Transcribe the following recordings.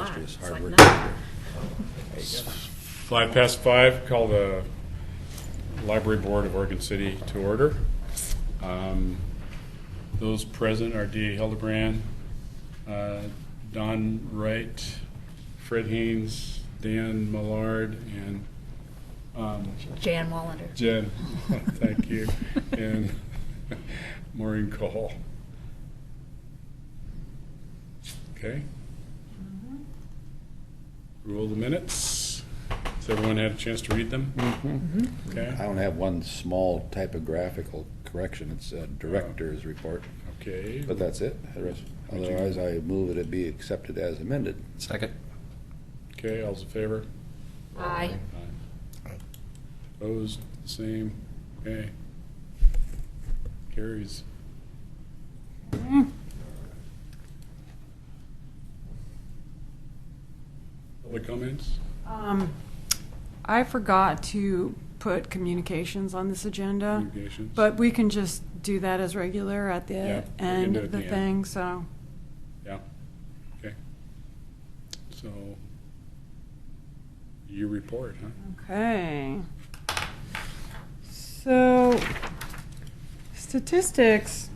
lot. illustrious It's like hard work. nothing. 5:05, call the Library Board of Oregon City to order. Those present are D. Hildebrand, Don Wright, Fred Haynes, Dan Millard, and Jan Wallander. Jen, thank you, and Maureen Cole. Okay. Rule the minutes. Has everyone had a chance to read them? Okay. I don't have one small typographical correction. It's a director's report, Okay. but that's it. Otherwise, I move that it be accepted as amended. Second. Okay, all's in favor? Aye. Opposed, same. Okay. Carries. Public comments? I forgot to put communications on this agenda, Communications? but we can just do that as regular at the Yeah, we can end do it of the at the thing, end. so. Yeah. Okay. So, you report, huh? Okay. So, statistics,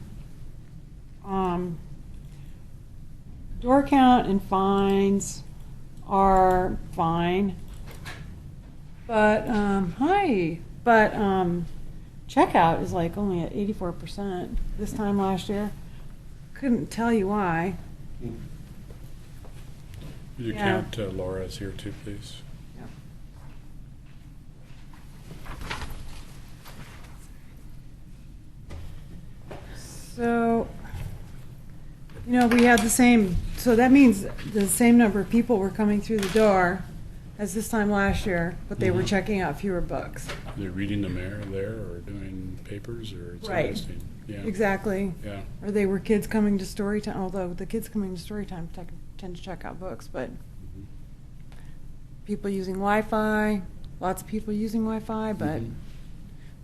door count and fines are fine. But, checkout is like only at 84% this time last year. Couldn't tell you why. Would you Yeah. count Laura's here too, please? So, we had the same, so that means the same number of people were coming through the door as this time last year, but they were Mhm. checking out fewer books. They're reading the mayor there or doing papers or it's Right. interesting. Yeah. Exactly. Yeah. Or they were kids coming to story time, although the kids coming to story time tend to check out books, but Mhm. people using Wi-Fi, lots of people using Wi-Fi, but, Mhm.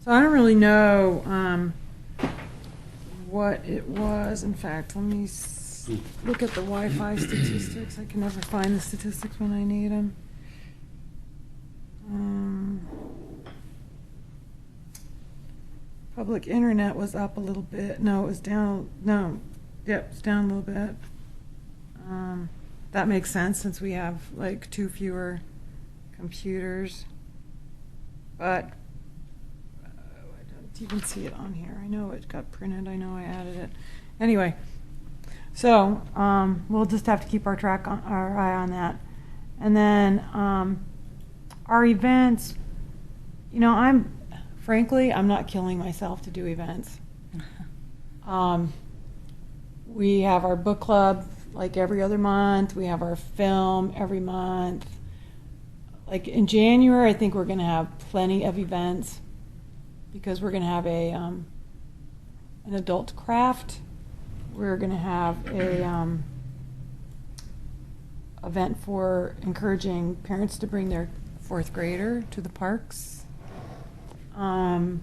so I don't really know what it was. In fact, let me look at the Wi-Fi statistics. I can never find the statistics when I need them. Public internet was up a little bit. No, it was down. No, yep, it's down a little bit. That makes sense since we have like 2 fewer computers. But I don't even see it on here. I know it got printed. I know I added it. Anyway, so we'll just have to keep our eye on that. And then our events. Frankly, I'm not killing myself to do events. We have our book club like every other month. We have our film every month. Like in January, I think we're going to have plenty of events because we're going to have an adult craft. We're going to have a event for encouraging parents to bring their 4th grader to the parks. And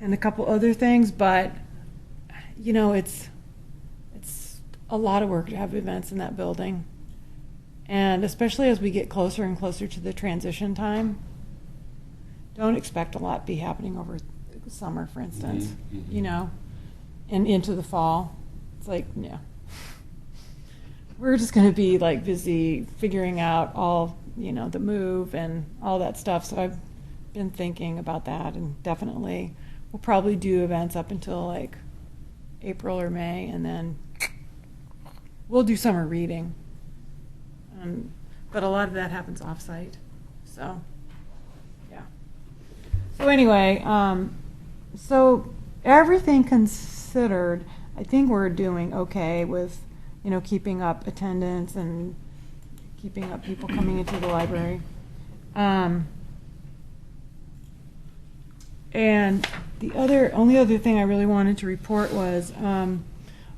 a couple other things, but it's a lot of work to have events in that building, and especially as we get closer and closer to the transition time. Don't expect a lot to be happening over the summer, for instance. Mhm. And into the fall. It's like, yeah, we're just going to be like busy figuring out all the move and all that stuff. So I've been thinking about that, and definitely we'll probably do events up until like April or May, and then we'll do summer reading. But a lot of that happens off-site. So, yeah. So anyway, so everything considered, I think we're doing okay with, keeping up attendance and keeping up people coming into the library. And the only other thing I really wanted to report was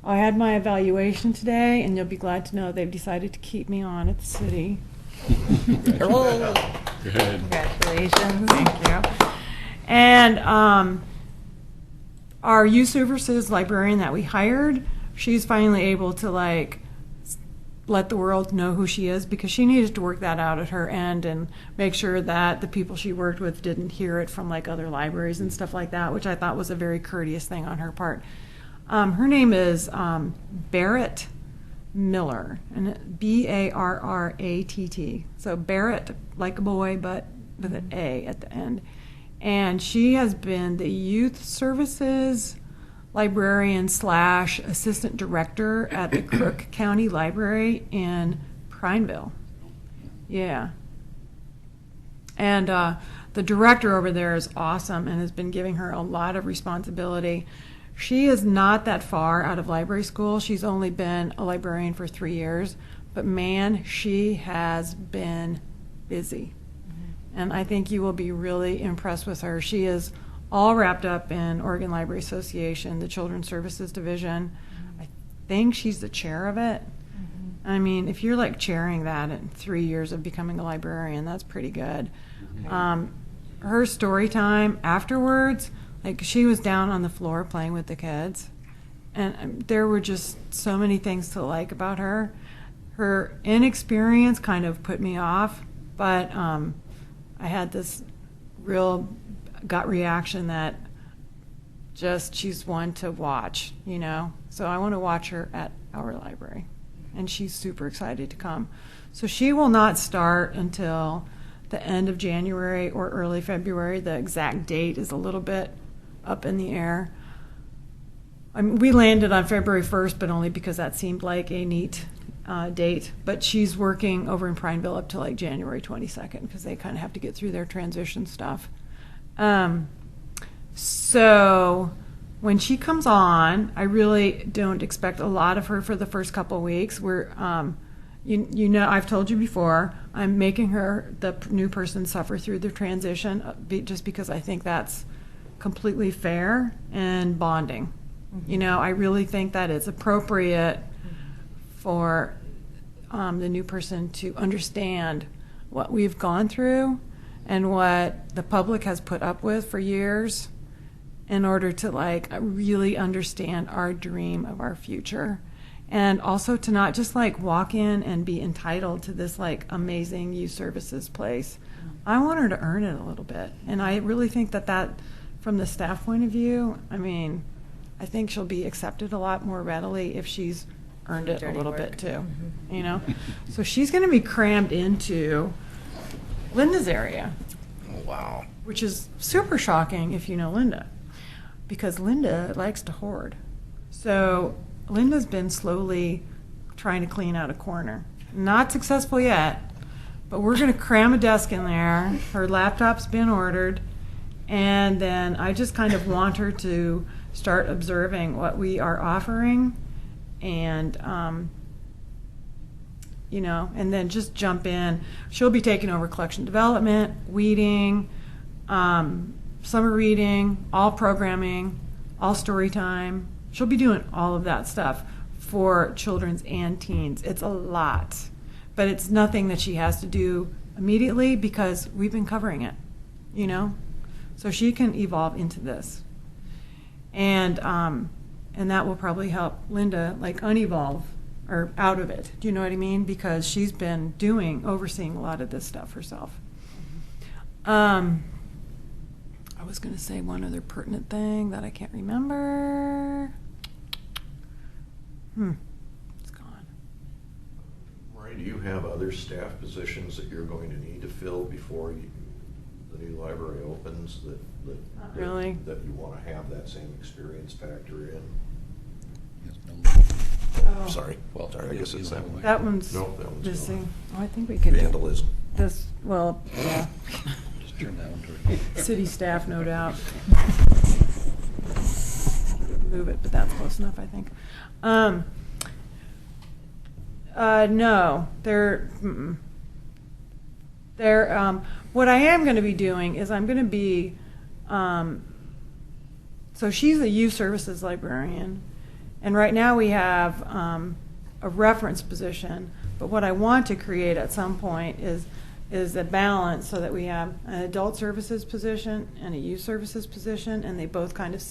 I had my evaluation today, and you'll be glad to know they've decided to keep me on at the city. Hello. Good. Congratulations. Thank you. And our youth services librarian that we hired, she's finally able to let the world know who she is, because she needed to work that out at her end and make sure that the people she worked with didn't hear it from like other libraries and stuff like that, which I thought was a very courteous thing on her part. Her name is Barrett Miller, and Barratt. So Barrett, like a boy, but with an A at the end. And she has been the youth services librarian / assistant director at the Crook County Library in Prineville. Yeah. And the director over there is awesome and has been giving her a lot of responsibility. She is not that far out of library school. She's only been a librarian for 3 years, but man, she has been busy. And I think you will be really impressed with her. She is all wrapped up in Oregon Library Association, the Children's Services Division. I think she's the chair of it. I mean, if you're like chairing that in 3 years of becoming a librarian, that's pretty good. Her story time afterwards, like she was down on the floor playing with the kids, and there were just so many things to like about her. Her inexperience kind of put me off, but I had this real gut reaction that just she's one to watch, you know. So I want to watch her at our library, and she's super excited to come. So she will not start until the end of January or early February. The exact date is a little bit up in the air. I mean, we landed on February 1st, but only because that seemed like a neat date. But she's working over in Prineville up to like January 22nd because they kind of have to get through their transition stuff. So when she comes on, I really don't expect a lot of her for the first couple of weeks. We're, you know, I've told you before, I'm making her, the new person, suffer through the transition just because I think that's completely fair and bonding. You know, I really think that it's appropriate for the new person to understand what we've gone through and what the public has put up with for years in order to like really understand our dream of our future, and also to not just like walk in and be entitled to this like amazing youth services place. I want her to earn it a little bit, and I really think that from the staff point of view, I mean, I think she'll be accepted a lot more readily if she's earned it a little bit too, you know. So she's going to be crammed into Linda's area. Oh, wow. Which is super shocking if you know Linda, because Linda likes to hoard. So Linda's been slowly trying to clean out a corner. Not successful yet, but we're going to cram a desk in there. Her laptop's been ordered, and then I just kind of want her to start observing what we are offering, and you know, and then just jump in. She'll be taking over collection development, weeding, summer reading, all programming, all story time. She'll be doing all of that stuff for children's and teens. It's a lot, but it's nothing that she has to do immediately because we've been covering it, you know? So she can evolve into this. And that will probably help Linda like unevolve or out of it. Do you know what I mean? Because she's been overseeing a lot of this stuff herself. I was going to say one other pertinent thing that I can't remember. It's gone. Maureen, do you have other staff positions that you're going to need to fill before the new library opens Not really. that you want to have that same experience factor in? Yes, no. Oh. Sorry. Well, Sorry, I guess it's that one. That one's No, that one's missing. gone. Oh, I think we could do Vandalism. this. Well, yeah. Just turn that one to. City staff, no doubt. Move it, but that's close enough, I think. No, what I am going to be doing is I'm going to be, so she's a youth services librarian, and right now we have a reference position, but what I want to create at some point is a balance so that we have an adult services position and a youth services position, and they both kind of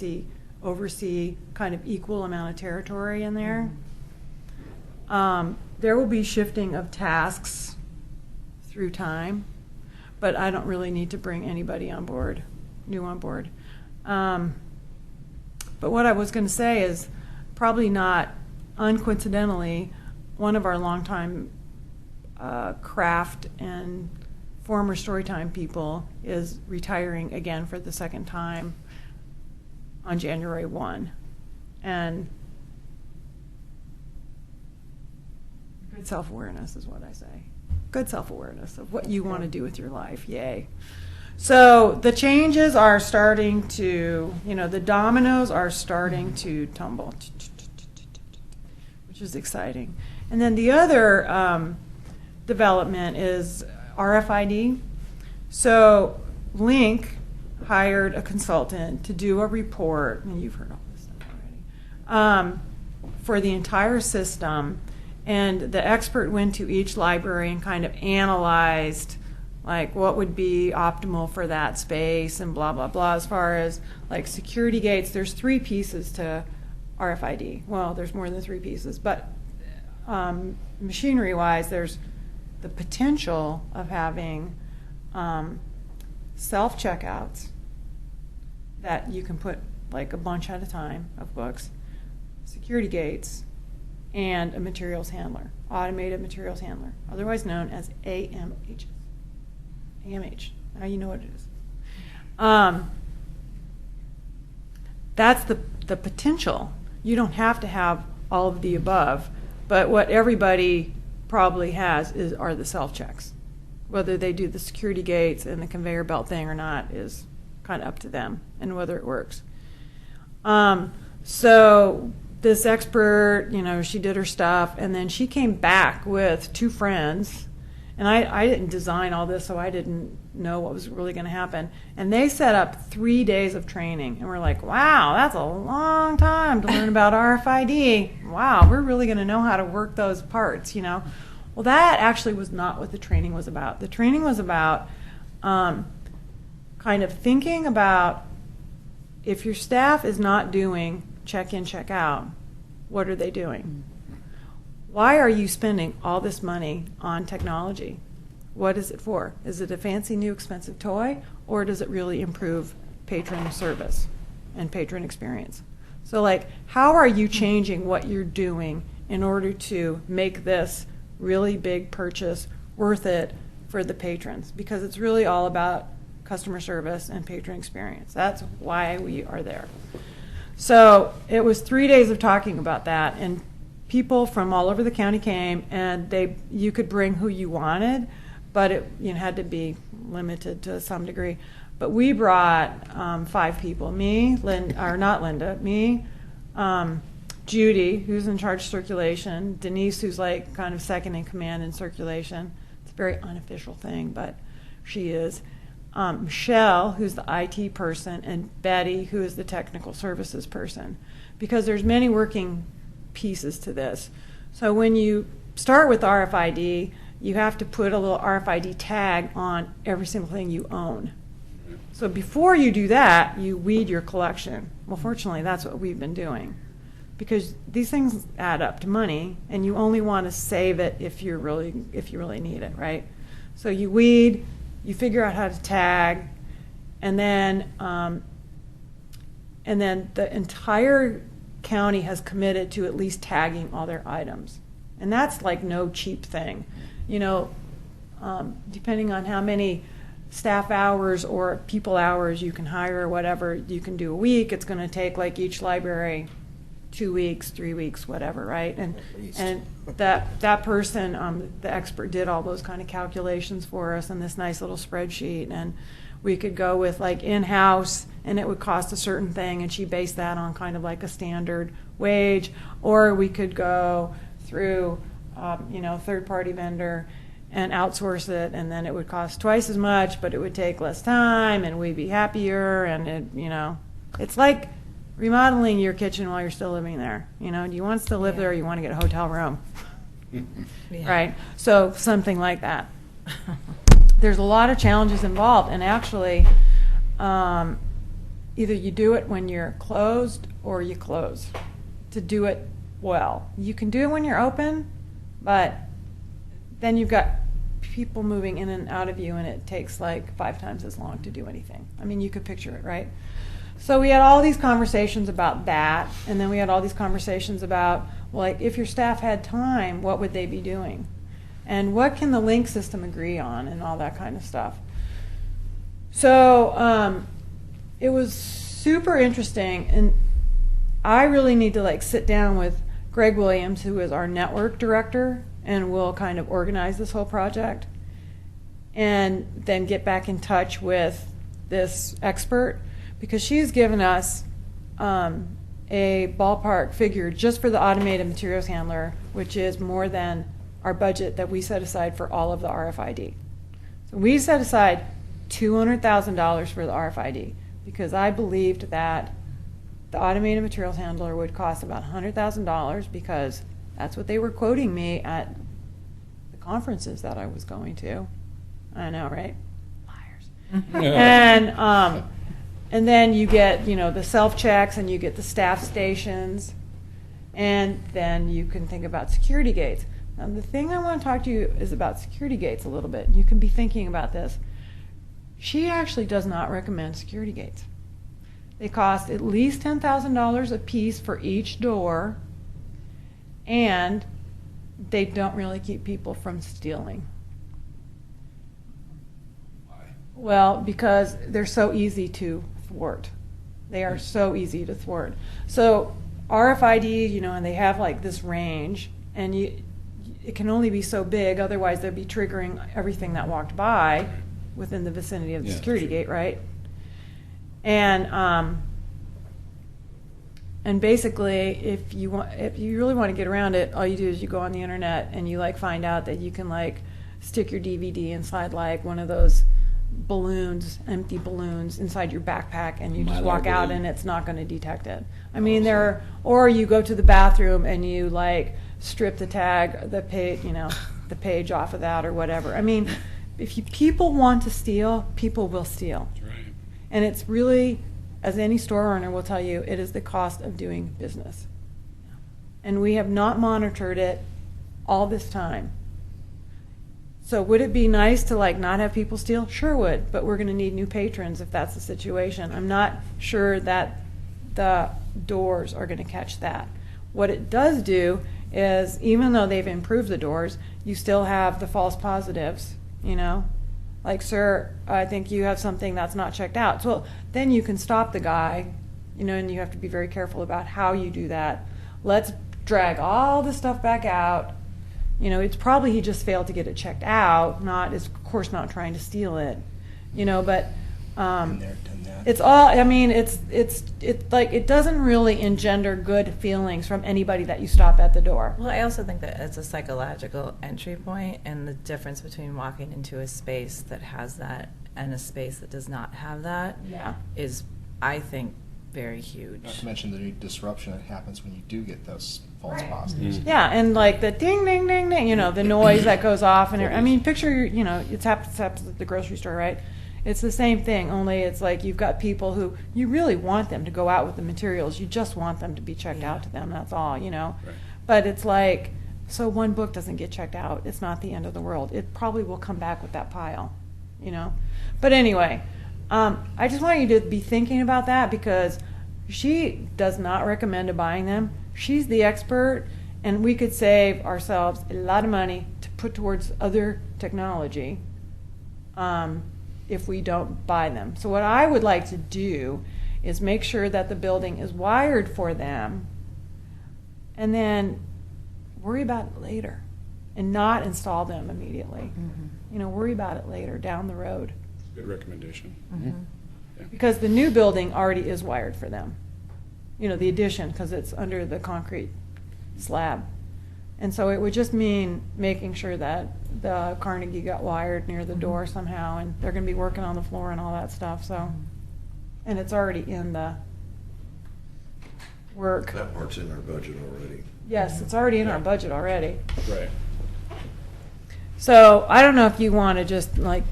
oversee kind of equal amount of territory in there. there will be shifting of tasks through time, but I don't really need to bring anybody on board, new on board. But what I was going to say is, probably not uncoincidentally, one of our longtime craft and former Storytime people is retiring again for the second time on January 1. And good self-awareness is what I say. Good self-awareness of what you want to do with your life. Yay. So the changes are starting to, the dominoes are starting to tumble, which is exciting. And then the other development is RFID. So Link hired a consultant to do a report, and you've heard all this stuff already, for the entire system. And the expert went to each library and kind of analyzed like what would be optimal for that space and blah, blah, blah. As far as like security gates, there's 3 pieces to RFID. Well, there's more than 3 pieces, but machinery-wise, there's the potential of having self-checkouts that you can put like a bunch at a time of books, security gates, and a materials handler, automated materials handler, otherwise known as AMH. AMH. Now you know what it is. That's the potential. You don't have to have all of the above, but what everybody probably has are the self-checks. Whether they do the security gates and the conveyor belt thing or not is kind of up to them, and whether it works. So this expert, she did her stuff, and then she came back with 2 friends. And I didn't design all this, so I didn't know what was really going to happen. And they set up 3 days of training. And we're like, wow, that's a long time to learn about RFID. Wow, we're really going to know how to work those parts, Well, that actually was not what the training was about. The training was about kind of thinking about if your staff is not doing check-in, check-out, what are they doing? Why are you spending all this money on technology? What is it for? Is it a fancy new expensive toy, or does it really improve patron service and patron experience? So like, how are you changing what you're doing in order to make this really big purchase worth it for the patrons? Because it's really all about customer service and patron experience. That's why we are there. So it was 3 days of talking about that, and people from all over the county came, and you could bring who you wanted, but it had to be limited to some degree. But we brought 5 people. Me, Judy, who's in charge of circulation, Denise, who's like kind of second in command in circulation. It's a very unofficial thing, but she is. Michelle, who's the IT person, and Betty, who is the technical services person, because there's many working pieces to this. So when you start with RFID, you have to put a little RFID tag on every single thing you own. So before you do that, you weed your collection. Well, fortunately, that's what we've been doing, because these things add up to money, and you only want to save it if you really need it, right? So you weed, you figure out how to tag, and then the entire county has committed to at least tagging all their items, and that's like no cheap thing, depending on how many staff hours or people hours you can hire or whatever you can do a week. It's going to take like each library 2 weeks, 3 weeks, whatever, right? And that person, the expert, did all those kind of calculations for us in this nice little spreadsheet, and we could go with like in-house, and it would cost a certain thing, and she based that on kind of like a standard wage, or we could go through third-party vendor and outsource it, and then it would cost twice as much, but it would take less time, and we'd be happier, and it's like remodeling your kitchen while you're still living there. Do you want to still live there, or you want to get a hotel room? Yeah. Right? So something like that. There's a lot of challenges involved, and actually, either you do it when you're closed or you close to do it well. You can do it when you're open, But then you've got people moving in and out of you, and it takes like 5 times as long to do anything. I mean, you could picture it, right? So we had all these conversations about that, and then we had all these conversations about, well, like, if your staff had time, what would they be doing? And what can the link system agree on, and all that kind of stuff. So it was super interesting, and I really need to like sit down with Greg Williams, who is our network director, and we'll kind of organize this whole project, and then get back in touch with this expert, because she's given us a ballpark figure just for the automated materials handler, which is more than our budget that we set aside for all of the RFID. So we set aside $200,000 for the RFID, because I believed that the automated materials handler would cost about $100,000, because that's what they were quoting me at the conferences that I was going to. I know, right? Liars. And then you get, the self-checks, and you get the staff stations, and then you can think about security gates. Now, the thing I want to talk to you is about security gates a little bit. You can be thinking about this. She actually does not recommend security gates. They cost at least $10,000 a piece for each door, and they don't really keep people from stealing. Why? Well, because they're so easy to thwart. They are so easy to thwart. So RFID, and they have like this range, and it can only be so big, otherwise they'd be triggering everything that walked by within the vicinity of the Yeah, security sure. gate, right? And basically, if you really want to get around it, all you do is you go on the internet and you like find out that you can like stick your DVD inside like one of those balloons, empty balloons inside your backpack, and you just Mylar walk out balloon. and it's not going to detect it. I mean, or you go to the bathroom and you like strip the tag, the page, the page off of that or whatever. I mean, if people want to steal, people will steal. That's right. And it's really, as any store owner will tell you, it is the cost of doing business. And we have not monitored it all this time. So would it be nice to like not have people steal? Sure would, but we're going to need new patrons if that's the situation. I'm not sure that the doors are going to catch that. What it does do is, even though they've improved the doors, you still have the false positives, Like, sir, I think you have something that's not checked out. So then you can stop the guy, and you have to be very careful about how you do that. Let's drag all the stuff back out. It's probably he just failed to get it checked out, is of course not trying to steal it, but Been there, done that. it's all, I mean, it's like, it doesn't really engender good feelings from anybody that you stop at the door. Well, I also think that it's a psychological entry point, and the difference between walking into a space that has that and a space that does not have that Yeah. is, I think, very huge. Not to mention the disruption that happens when you do get those false positives. Yeah, and like the ding, ding, ding, ding, the noise that goes off, and I mean, picture, it happens at the grocery store, right? It's the same thing, only it's like you've got people who you really want them to go out with the materials. You just want them to be checked out to them. That's all, Right. But it's like, so one book doesn't get checked out. It's not the end of the world. It probably will come back with that pile, But anyway, I just want you to be thinking about that, because she does not recommend buying them. She's the expert, and we could save ourselves a lot of money to put towards other technology. If we don't buy them. So what I would like to do is make sure that the building is wired for them, and then worry about it later, and not install them immediately. Worry about it later down the road, Good recommendation. because the new building already is wired for them. The addition, because it's under the concrete slab. And so it would just mean making sure that the Carnegie got wired near the door somehow, and they're going to be working on the floor and all that stuff, so. And it's already in the work. That part's in our budget already. Yes, it's already in our Yeah. budget already. Right. So I don't know if you want to just like,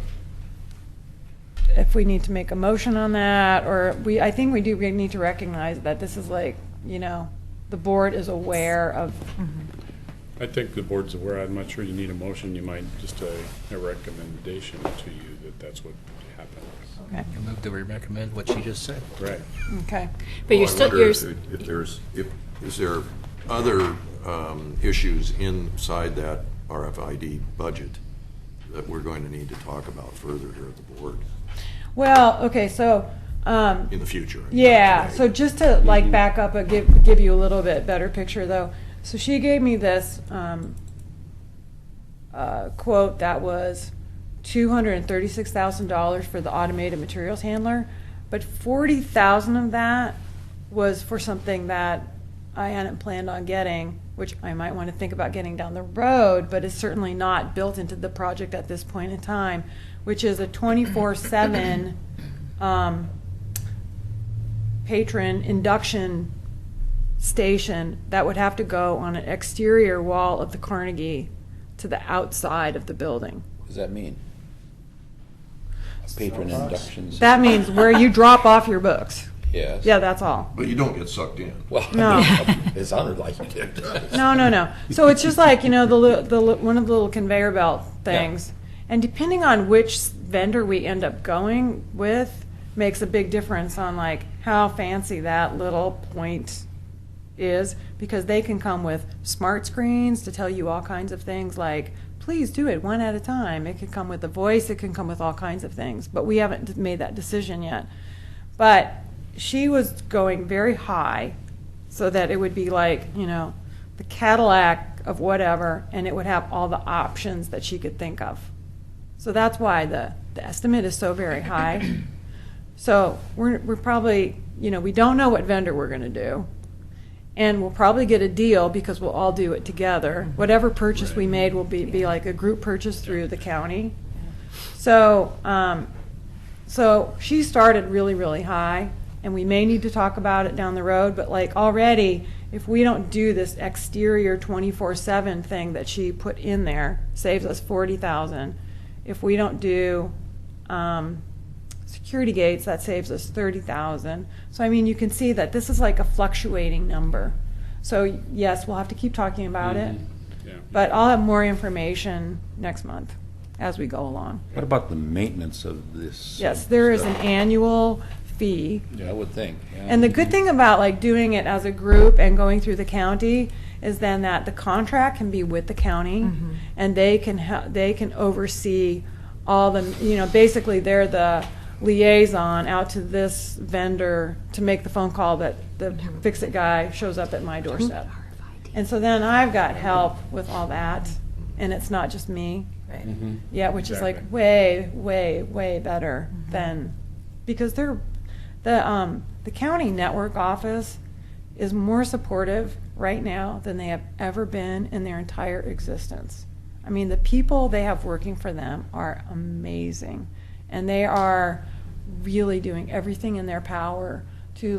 if we need to make a motion on that, or I think we need to recognize that this is like, the board is aware of I think the board's aware. I'm not sure you need a motion. You might just a recommendation to you that that's what happened. Okay. You move that we recommend what she just said. Right. Okay. But you're Well, I still, wonder you're, is there other issues inside that RFID budget that we're going to need to talk about further here at the board Well, okay, so, in the future? I mean, yeah, not today. so just to like back up and give you a little bit better picture though. So she gave me this quote that was $236,000 for the automated materials handler, but 40,000 of that was for something that I hadn't planned on getting, which I might want to think about getting down the road, but it's certainly not built into the project at this point in time, which is a 24/7 patron induction station that would have to go on an exterior wall of the Carnegie to the outside of the building. What does that mean? A patron induction system? That means where you drop off your books. Yes. Yeah, that's all. But you don't get sucked in. Well, No. it sounded like you did. No. So it's just like, one of the little conveyor belt things. And depending on which vendor we end up going with makes a big difference on like how fancy that little point is, because they can come with smart screens to tell you all kinds of things like, please do it one at a time. It can come with a voice. It can come with all kinds of things. But we haven't made that decision yet. But she was going very high so that it would be like, the Cadillac of whatever, and it would have all the options that she could think of. So that's why the estimate is so very high. So we're probably, we don't know what vendor we're going to do. And we'll probably get a deal because we'll all do it together. Whatever purchase we made will be like a group purchase through the county. So, so she started really, really high, and we may need to talk about it down the road, but like already, if we don't do this exterior 24/7 thing that she put in there, saves us $40,000. If we don't do security gates, that saves us $30,000. So I mean, you can see that this is like a fluctuating number. So yes, we'll have to keep talking about it, Yeah. but I'll have more information next month as we go along. What about the maintenance of this? Yes, there is an annual fee. Yeah, I would think. Yeah. And the good thing about like doing it as a group and going through the county is then that the contract can be with the county, and they can oversee all the, basically they're the liaison out to this vendor to make the phone call that the fix-it guy shows up at my doorstep. And so then I've got help with all that, and it's not just me. Right. Yeah, which is like Exactly. way, way, way better than, because the county network office is more supportive right now than they have ever been in their entire existence. I mean, the people they have working for them are amazing, and they are really doing everything in their power to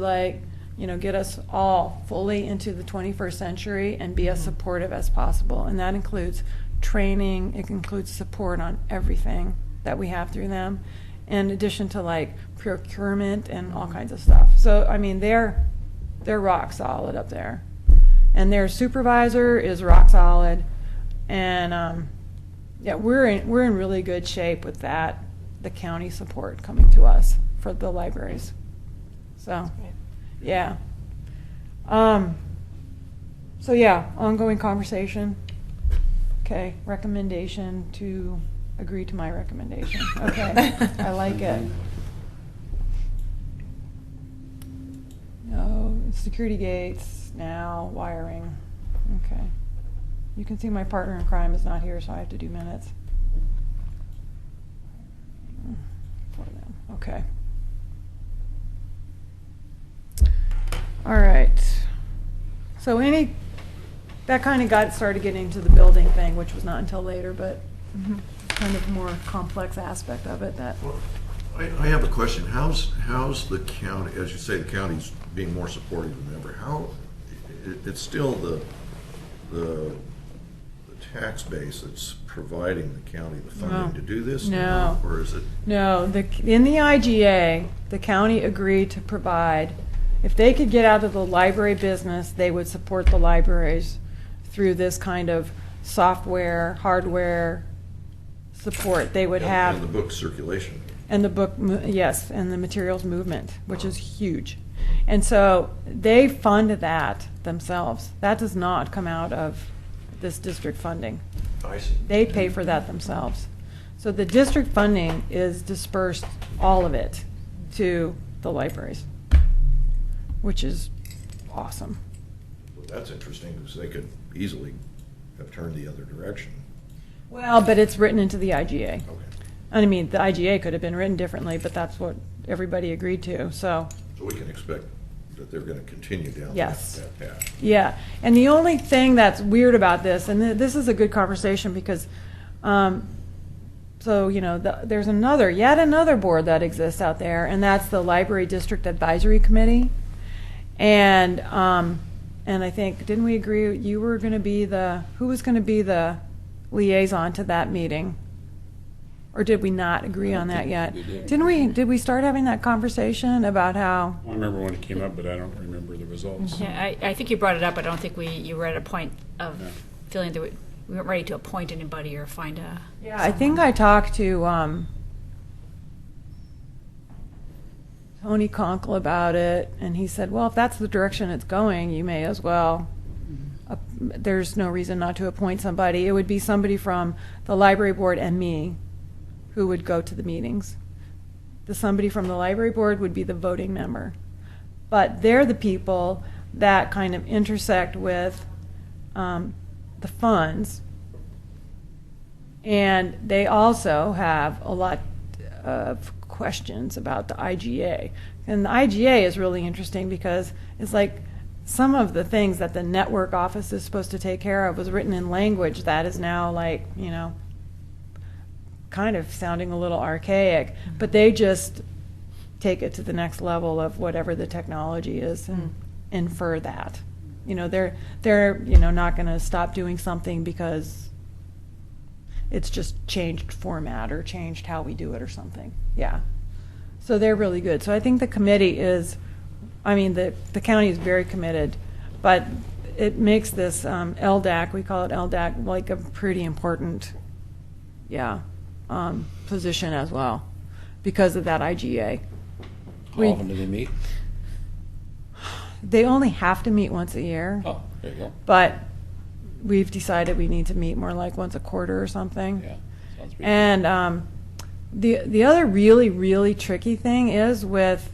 get us all fully into the 21st century and be as supportive as possible. And that includes training, it includes support on everything that we have through them, in addition to like procurement and all kinds of stuff. So I mean, they're rock solid up there, and their supervisor is rock solid, and we're in really good shape with that, the county support coming to us for the libraries. So yeah. So yeah, ongoing conversation. Okay, recommendation to agree to my recommendation. Okay, I like it. No, security gates, now, wiring. Okay. You can see my partner in crime is not here, so I have to do minutes. For them. Okay. All right. So that kind of started getting into the building thing, which was not until later, but kind of more complex aspect of it that. Well, I have a question. How's the county, as you say, the county's being more supportive than ever, how, it's still the tax base that's providing the county the funding to do this now? Or is it? No, in the IGA, the county agreed to provide, if they could get out of the library business, they would support the libraries through this kind of software, hardware support. They would have. And the book circulation. And the book, yes, and the materials movement, which is huge. And so they fund that themselves. That does not come out of this district funding. I see. They pay for that themselves. So the district funding is dispersed, all of it, to the libraries, which is awesome. Well, that's interesting, because they could easily have turned the other direction. Well, but it's written into the IGA. Okay. I mean, the IGA could have been written differently, but that's what everybody agreed to, so. So we can expect that they're going to continue down Yes. that path. Yeah, and the only thing that's weird about this, and this is a good conversation because, so, you know, there's yet another board that exists out there, and that's the Library District Advisory Committee. And I think, didn't we agree you were going to be who was going to be the liaison to that meeting? Or did we not agree on that yet? we did. Did we start having that conversation about how? I remember when it came up, but I don't remember the results. Yeah, I think you brought it up. I don't think you were at a point of Yeah. feeling that we weren't ready to appoint anybody or find a. Yeah, I think I talked to Tony Conkle about it, and he said, well, if that's the direction it's going, you may as well. There's no reason not to appoint somebody. It would be somebody from the library board and me who would go to the meetings. Somebody from the library board would be the voting member. But they're the people that kind of intersect with the funds. And they also have a lot of questions about the IGA. And the IGA is really interesting because it's like some of the things that the network office is supposed to take care of was written in language that is now like, you know, kind of sounding a little archaic, but they just take it to the next level of whatever the technology is and infer that. You know, they're you know, not going to stop doing something because it's just changed format or changed how we do it or something. Yeah. So they're really good. So I think the committee is, I mean, the county is very committed, but it makes this LDAC, we call it LDAC, like a pretty important, position as well because of that IGA. How often do they meet? They only have to meet once a year. Oh, there you go. But we've decided we need to meet more like once a quarter or something. Yeah, sounds pretty And the other really, really tricky thing is with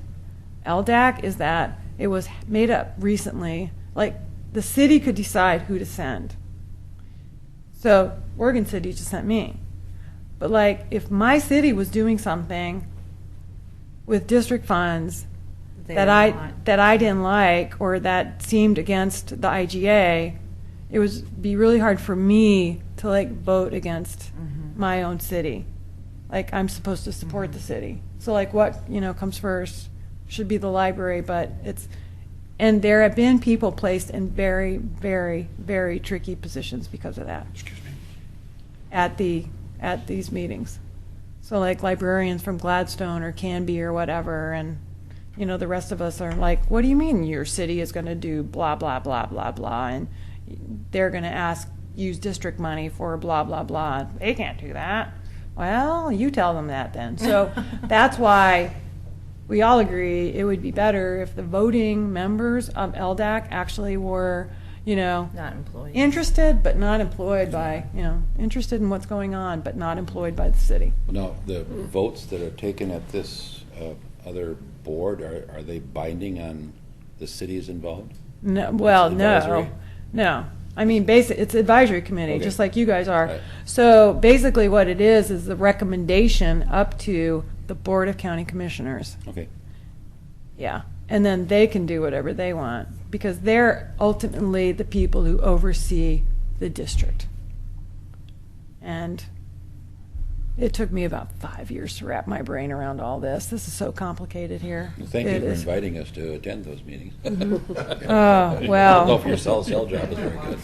LDAC is that it was made up recently. Like, the city could decide who to send. So Oregon City just sent me. But like, if my city was doing something with district funds that I didn't like or that seemed against the IGA, it would be really hard for me to like vote against my own city. Like, I'm supposed to support the city. So like, what, you know, comes first should be the library, but and there have been people placed in very, very, very tricky positions because of that. Excuse me. At these meetings. So like librarians from Gladstone or Canby or whatever, and you know, the rest of us are like, what do you mean your city is going to do blah, blah, blah, blah, blah, and they're going to use district money for blah, blah, blah. They can't do that. Well, you tell them that then. So that's why we all agree it would be better if the voting members of LDAC actually were, you know, Not employed. interested but not employed by, you know, interested in what's going on but not employed by the city. Now, the votes that are taken at this other board, are they binding on the cities involved? No, well, It's advisory? no. I mean, it's advisory committee, Okay. just like you guys are. Right. So basically what it is the recommendation up to the Board of County Commissioners. Okay. Yeah. And then they can do whatever they want because they're ultimately the people who oversee the district. And it took me about 5 years to wrap my brain around all this. This is so complicated here. Well, thank you It for is. inviting us to attend those meetings. Oh, I don't know well, if your sell job is very good.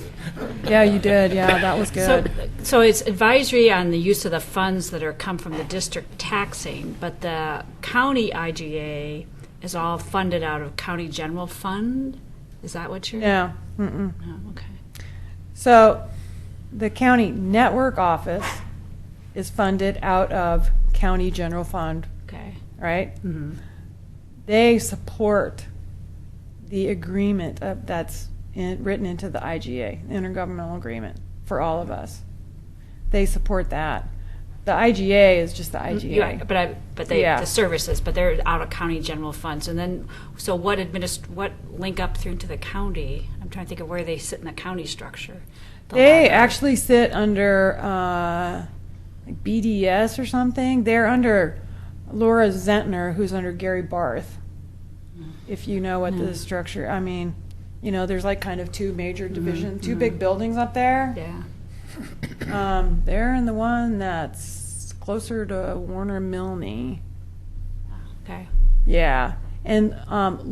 yeah, you did. Yeah, that was good. So it's advisory on the use of the funds that are come from the district taxing, but the county IGA is all funded out of county general fund? Is that what you're? Yeah. Mm-mm. Oh, okay. So the county network office is funded out of county general fund, Okay. right? They support the agreement that's written into the IGA, intergovernmental agreement, for all of us. They support that. The IGA is just the IGA. Yeah, but Yeah. the services, but they're out of county general funds. And then, so what link up through to the county? I'm trying to think of where they sit in the county structure. The They library. actually sit under like BDS or something. They're under Laura Zentner, who's under Gary Barth. If you know what the structure, I mean, you know, there's like kind of two major divisions, two big buildings up there. Yeah. They're in the one that's closer to Warner Milne. Okay. Yeah. And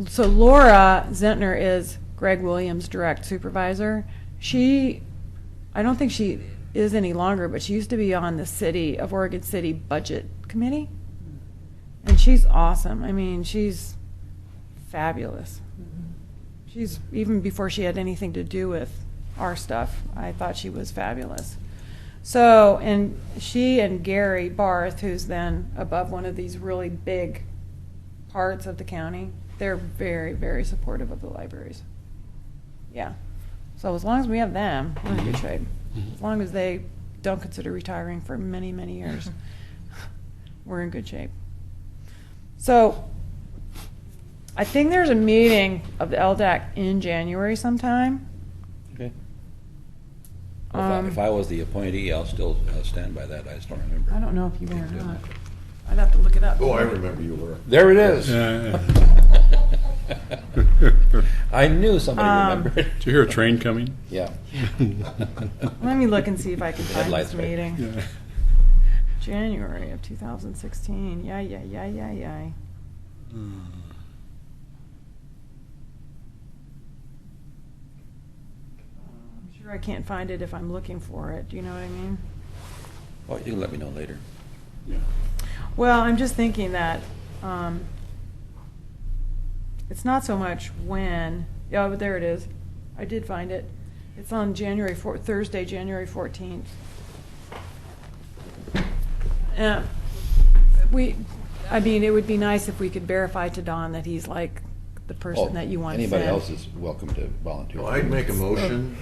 so Laura Zentner is Greg Williams' direct supervisor. I don't think she is any longer, but she used to be on the City of Oregon City Budget Committee. And she's awesome. I mean, she's fabulous. She's, even before she had anything to do with our stuff, I thought she was fabulous. So, and she and Gary Barth, who's then above one of these really big parts of the county, they're very, very supportive of the libraries. Yeah. So as long as we have them, we're in good shape. As long as they don't consider retiring for many, many years, we're in good shape. So I think there's a meeting of the LDAC in January sometime. Okay. If I was the appointee, I'll still stand by that. I just don't remember. I don't know if you were or not. I'd have to look it up. Oh, I remember you were. There it is. Yeah. I knew somebody remembered. Did you hear a train coming? Yeah. Let me look and see if I can find Headlights, this right? meeting. Yeah. January of 2016. Yeah. I'm sure I can't find it if I'm looking for it. Do you know what I mean? Well, you can let me know later. Yeah. Well, I'm just thinking that it's not so much when. Oh, but there it is. I did find it. It's on Thursday, January 14th. I mean, it would be nice if we could verify to Don that he's like the person that you want to Anybody send. else is welcome to volunteer. Well, I'd make a motion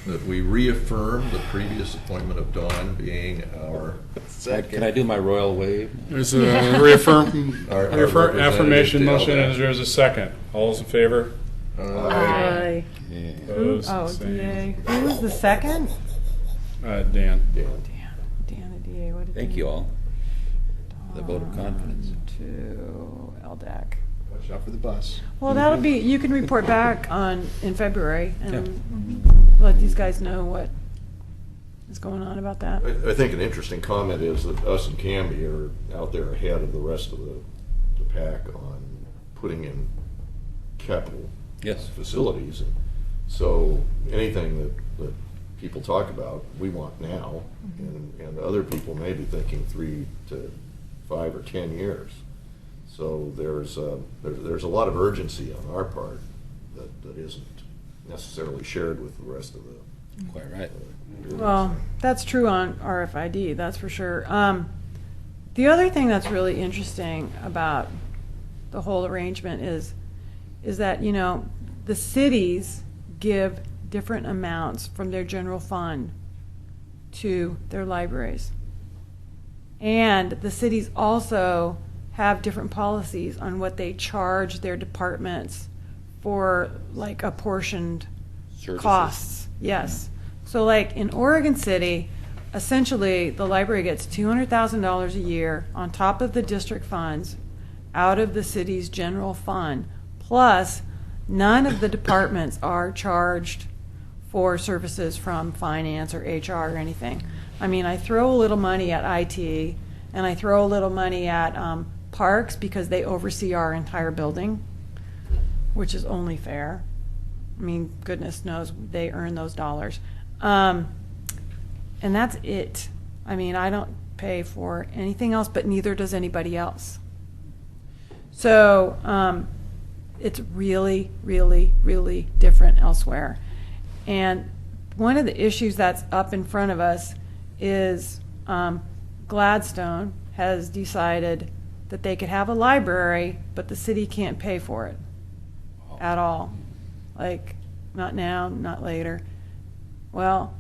that we reaffirm the previous appointment of Dawn being our Can I do my royal wave? There's a Our affirmation representative motion, to and there's a second. All those in favor? Aye. Yeah. Opposed? Oh, Same. DA. Who was the second? Dan. Yeah. Deanna DA. What did Thank they- you all. The vote of confidence. To LDAC. Watch out for the bus. Well, that'll be, you can report back in February and Yeah. let these guys know what is going on about that. I think an interesting comment is that us and Canby are out there ahead of the rest of the pack on putting in capital Yes. facilities. And so anything that people talk about, we want now, and other people may be thinking 3 to 5 or 10 years. So there's a lot of urgency on our part that isn't necessarily shared with the rest of the. Quite right. Well, that's true on RFID, that's for sure. The other thing that's really interesting about the whole arrangement is that, you know, the cities give different amounts from their general fund to their libraries. And the cities also have different policies on what they charge their departments for, like, apportioned Services. costs. Yes. So like in Oregon City, essentially the library gets $200,000 a year on top of the district funds out of the city's general fund. Plus, none of the departments are charged for services from finance or HR or anything. I mean, I throw a little money at IT and I throw a little money at parks because they oversee our entire building, which is only fair. I mean, goodness knows they earn those dollars. And that's it. I mean, I don't pay for anything else, but neither does anybody else. So it's really, really, really different elsewhere. And one of the issues that's up in front of us is Gladstone has decided that they could have a library, but the city can't pay for it at all. Like, not now, not later. Well,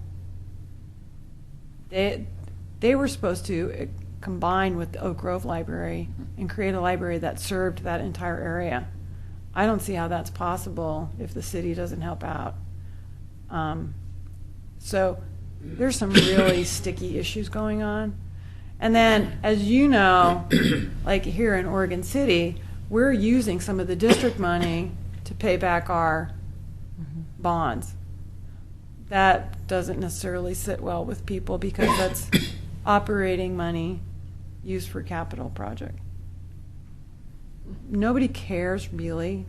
they were supposed to combine with the Oak Grove Library and create a library that served that entire area. I don't see how that's possible if the city doesn't help out. So there's some really sticky issues going on. And then, as you know, like here in Oregon City, we're using some of the district money to pay back our bonds. That doesn't necessarily sit well with people because that's operating money used for capital project. Nobody cares really,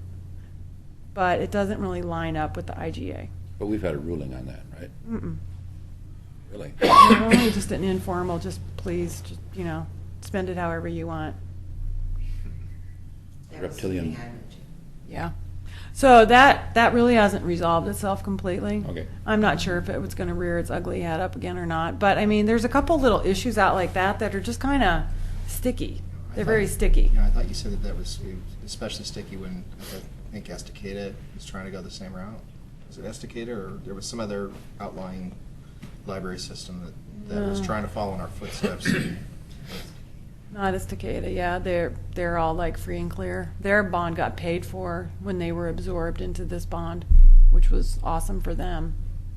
but it doesn't really line up with the IGA. But we've had a ruling on that, right? Mm-mm. Really? Only just an informal, just please, just, spend it however you want. Reptilian. Yeah. So that really hasn't resolved itself completely. Okay. I'm not sure if it was going to rear its ugly head up again or not. But, I mean, there's a couple little issues out like that are just kind of sticky. They're very sticky. I thought you said that was especially sticky when I think Estacada was trying to go the same route. Was it Estacada, or there was some other outlying library system that was trying to follow in our footsteps? Not Estacada, yeah. They're all like free and clear. Their bond got paid for when they were absorbed into this bond, which was awesome for them,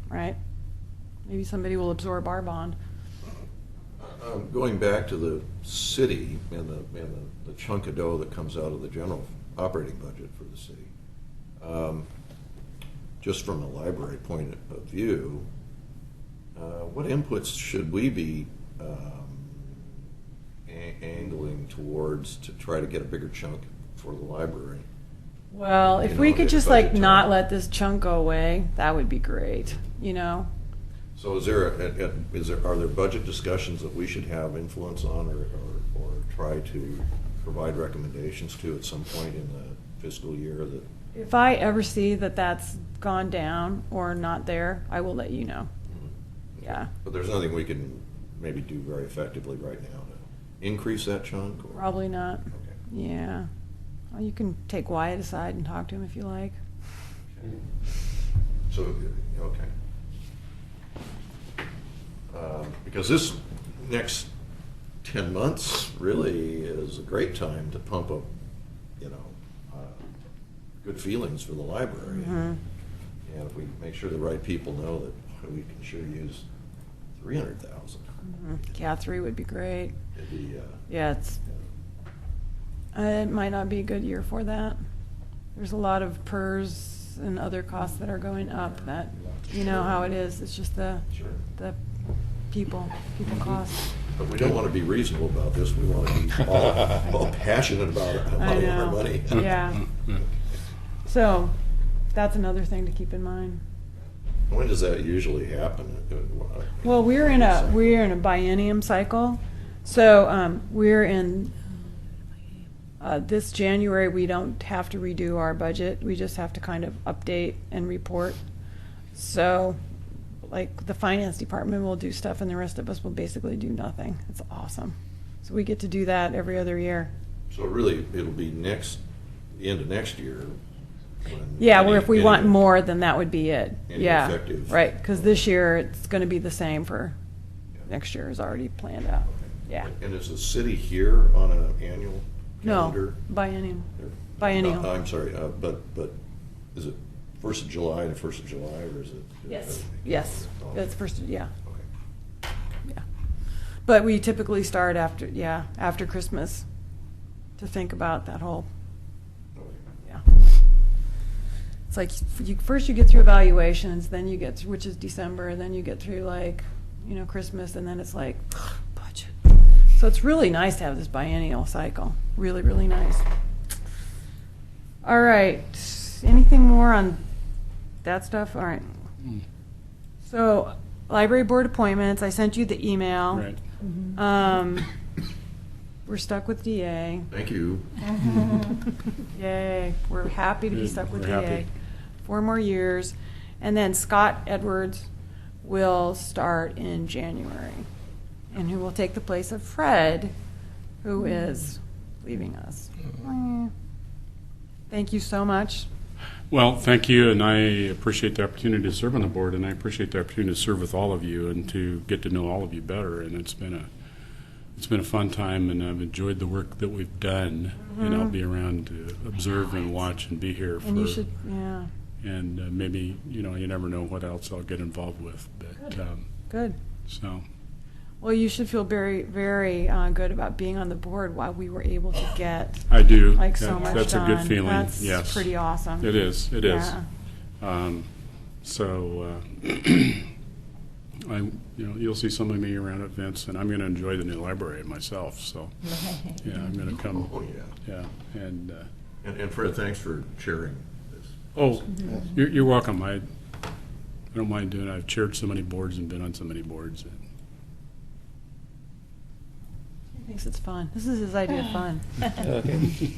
right? Maybe somebody will absorb our bond. Going back to the city and the chunk of dough that comes out of the general operating budget for the city, just from a library point of view, what inputs should we be angling towards to try to get a bigger chunk for the library? Well, if You we know, could if just budget like not time. let this chunk go away, that would be great, So are there budget discussions that we should have influence on or try to provide recommendations to at some point in the fiscal year that? If I ever see that that's gone down or not there, I will let you know. Yeah, But there's nothing we can maybe do very effectively right now to increase that chunk? Or? probably not. Okay. Yeah. Well, you can take Wyatt aside and talk to him if you like. So, okay. Because this next 10 months really is a great time to pump up, good feelings for the library. Mhm. And if we make sure the right people know that we can sure use 300,000. Yeah, 3 would be great. It'd be, Yeah, it might not be a good year for that. There's a lot of PERS and other costs that are going up that, you know how it is. It's just the people costs. but we don't want to be reasonable about this. We want to be all passionate about I our know. money. Yeah. So that's another thing to keep in mind. When does that usually happen? Well, we're in a biennium cycle. So we're in this January. We don't have to redo our budget. We just have to kind of update and report. So, like the finance department will do stuff, and the rest of us will basically do nothing. It's awesome. So we get to do that every other year. So really, it'll be the end of next year. when Yeah, any- where if we any- want more, then that would be it. Any Yeah, effective- right. Because this year it's going to be the same for Yeah. next year is already planned out. Yeah. And is the city here on an annual calendar? No, biennium. Or- Biennial. I'm sorry, but is it 1st of July to 1st of July, or is it? Yes. Yes. Oh. That's first. Yeah. Okay. Yeah. But we typically start after Christmas to think about that whole. Okay. Yeah. It's like first you get through evaluations, then you get through, which is December, and then you get through Christmas, and then it's like budget. So it's really nice to have this biennial cycle. Really, really nice. All right. Anything more on that stuff? All right. So library board appointments. I sent you the email. Right. We're stuck with DA. Thank you. Yay. We're happy to be Good. stuck with We're DA. happy. 4 more years. And then Scott Edwards, will start in January, and who will take the place of Fred, who is leaving us. Thank you so much. Well, thank you, and I appreciate the opportunity to serve on the board, and I appreciate the opportunity to serve with all of you and to get to know all of you better. And it's been a fun time, and I've enjoyed the work that we've done. And I'll be around to observe and watch and be here for. And you should, yeah, And maybe you never know what else I'll get involved with. But good. so. Well, you should feel very, very good about being on the board while we were able to get I do. like so much That's done. a good feeling. That's yes, pretty awesome. It is. It is. Yeah. You'll see some of me around events, and I'm going to enjoy the new library myself. So, yeah, I'm going to come. Oh, yeah. Yeah, And Fred, thanks for sharing this. oh, you're welcome. I don't mind doing it. I've chaired so many boards and been on so many boards. He thinks it's fun. This is his idea of fun. Okay.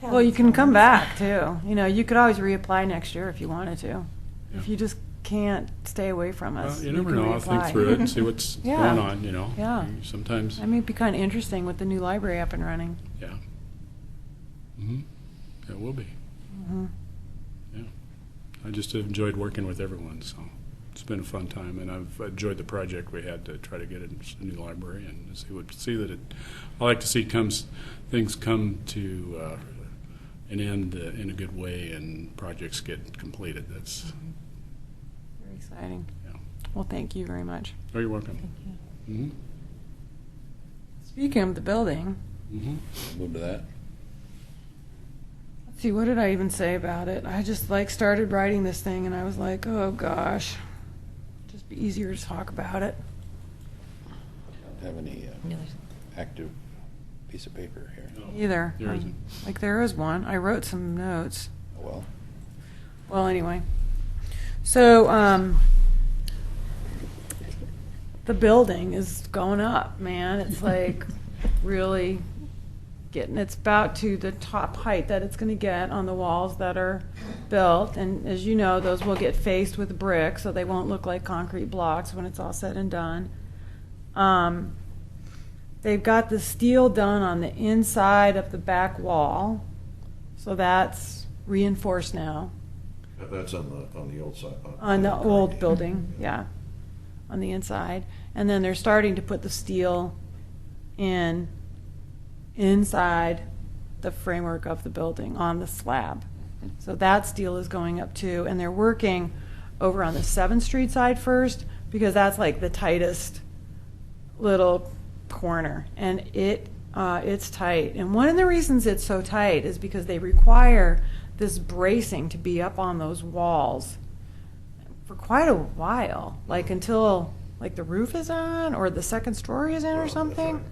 Well, you can come back too. You could always reapply next year if you wanted to. If you just can't stay away from us, Well, you never can know. I'll think reapply. through it and see what's Yeah. going on. Yeah. Sometimes. That may be kind of interesting with the new library up and running. Yeah. Mm-hmm. It will be. Mm-hmm. Yeah. I just have enjoyed working with everyone, so it's been a fun time, and I've enjoyed the project we had to try to get a new library and see that it. I like to see things come to an end in a good way, and projects get completed. That's Very exciting. yeah. Well, thank you very much. Oh, you're welcome. Mm-hmm. Speaking of the building, Mm-hmm. Move to that. let's see, what did I even say about it? I just started writing this thing, and I was like, oh gosh, just be easier to talk about it. Don't have any active piece of paper here. Either. There isn't. Like there is one. I wrote some notes. Oh, well. Well, anyway. So, the building is going up, man. It's like really it's about to the top height that it's going to get on the walls that are built. And as you know, those will get faced with brick, so they won't look like concrete blocks when it's all said and done. They've got the steel done on the inside of the back wall, so that's reinforced now. That's on the old side. On the old building, yeah, on the inside. And then they're starting to put the steel inside the framework of the building on the slab. So that steel is going up too, and they're working over on the 7th Street side first, because that's like the tightest little corner, and it's tight. And one of the reasons it's so tight is because they require this bracing to be up on those walls for quite a while, like until the roof is on or the 2nd story is in or something.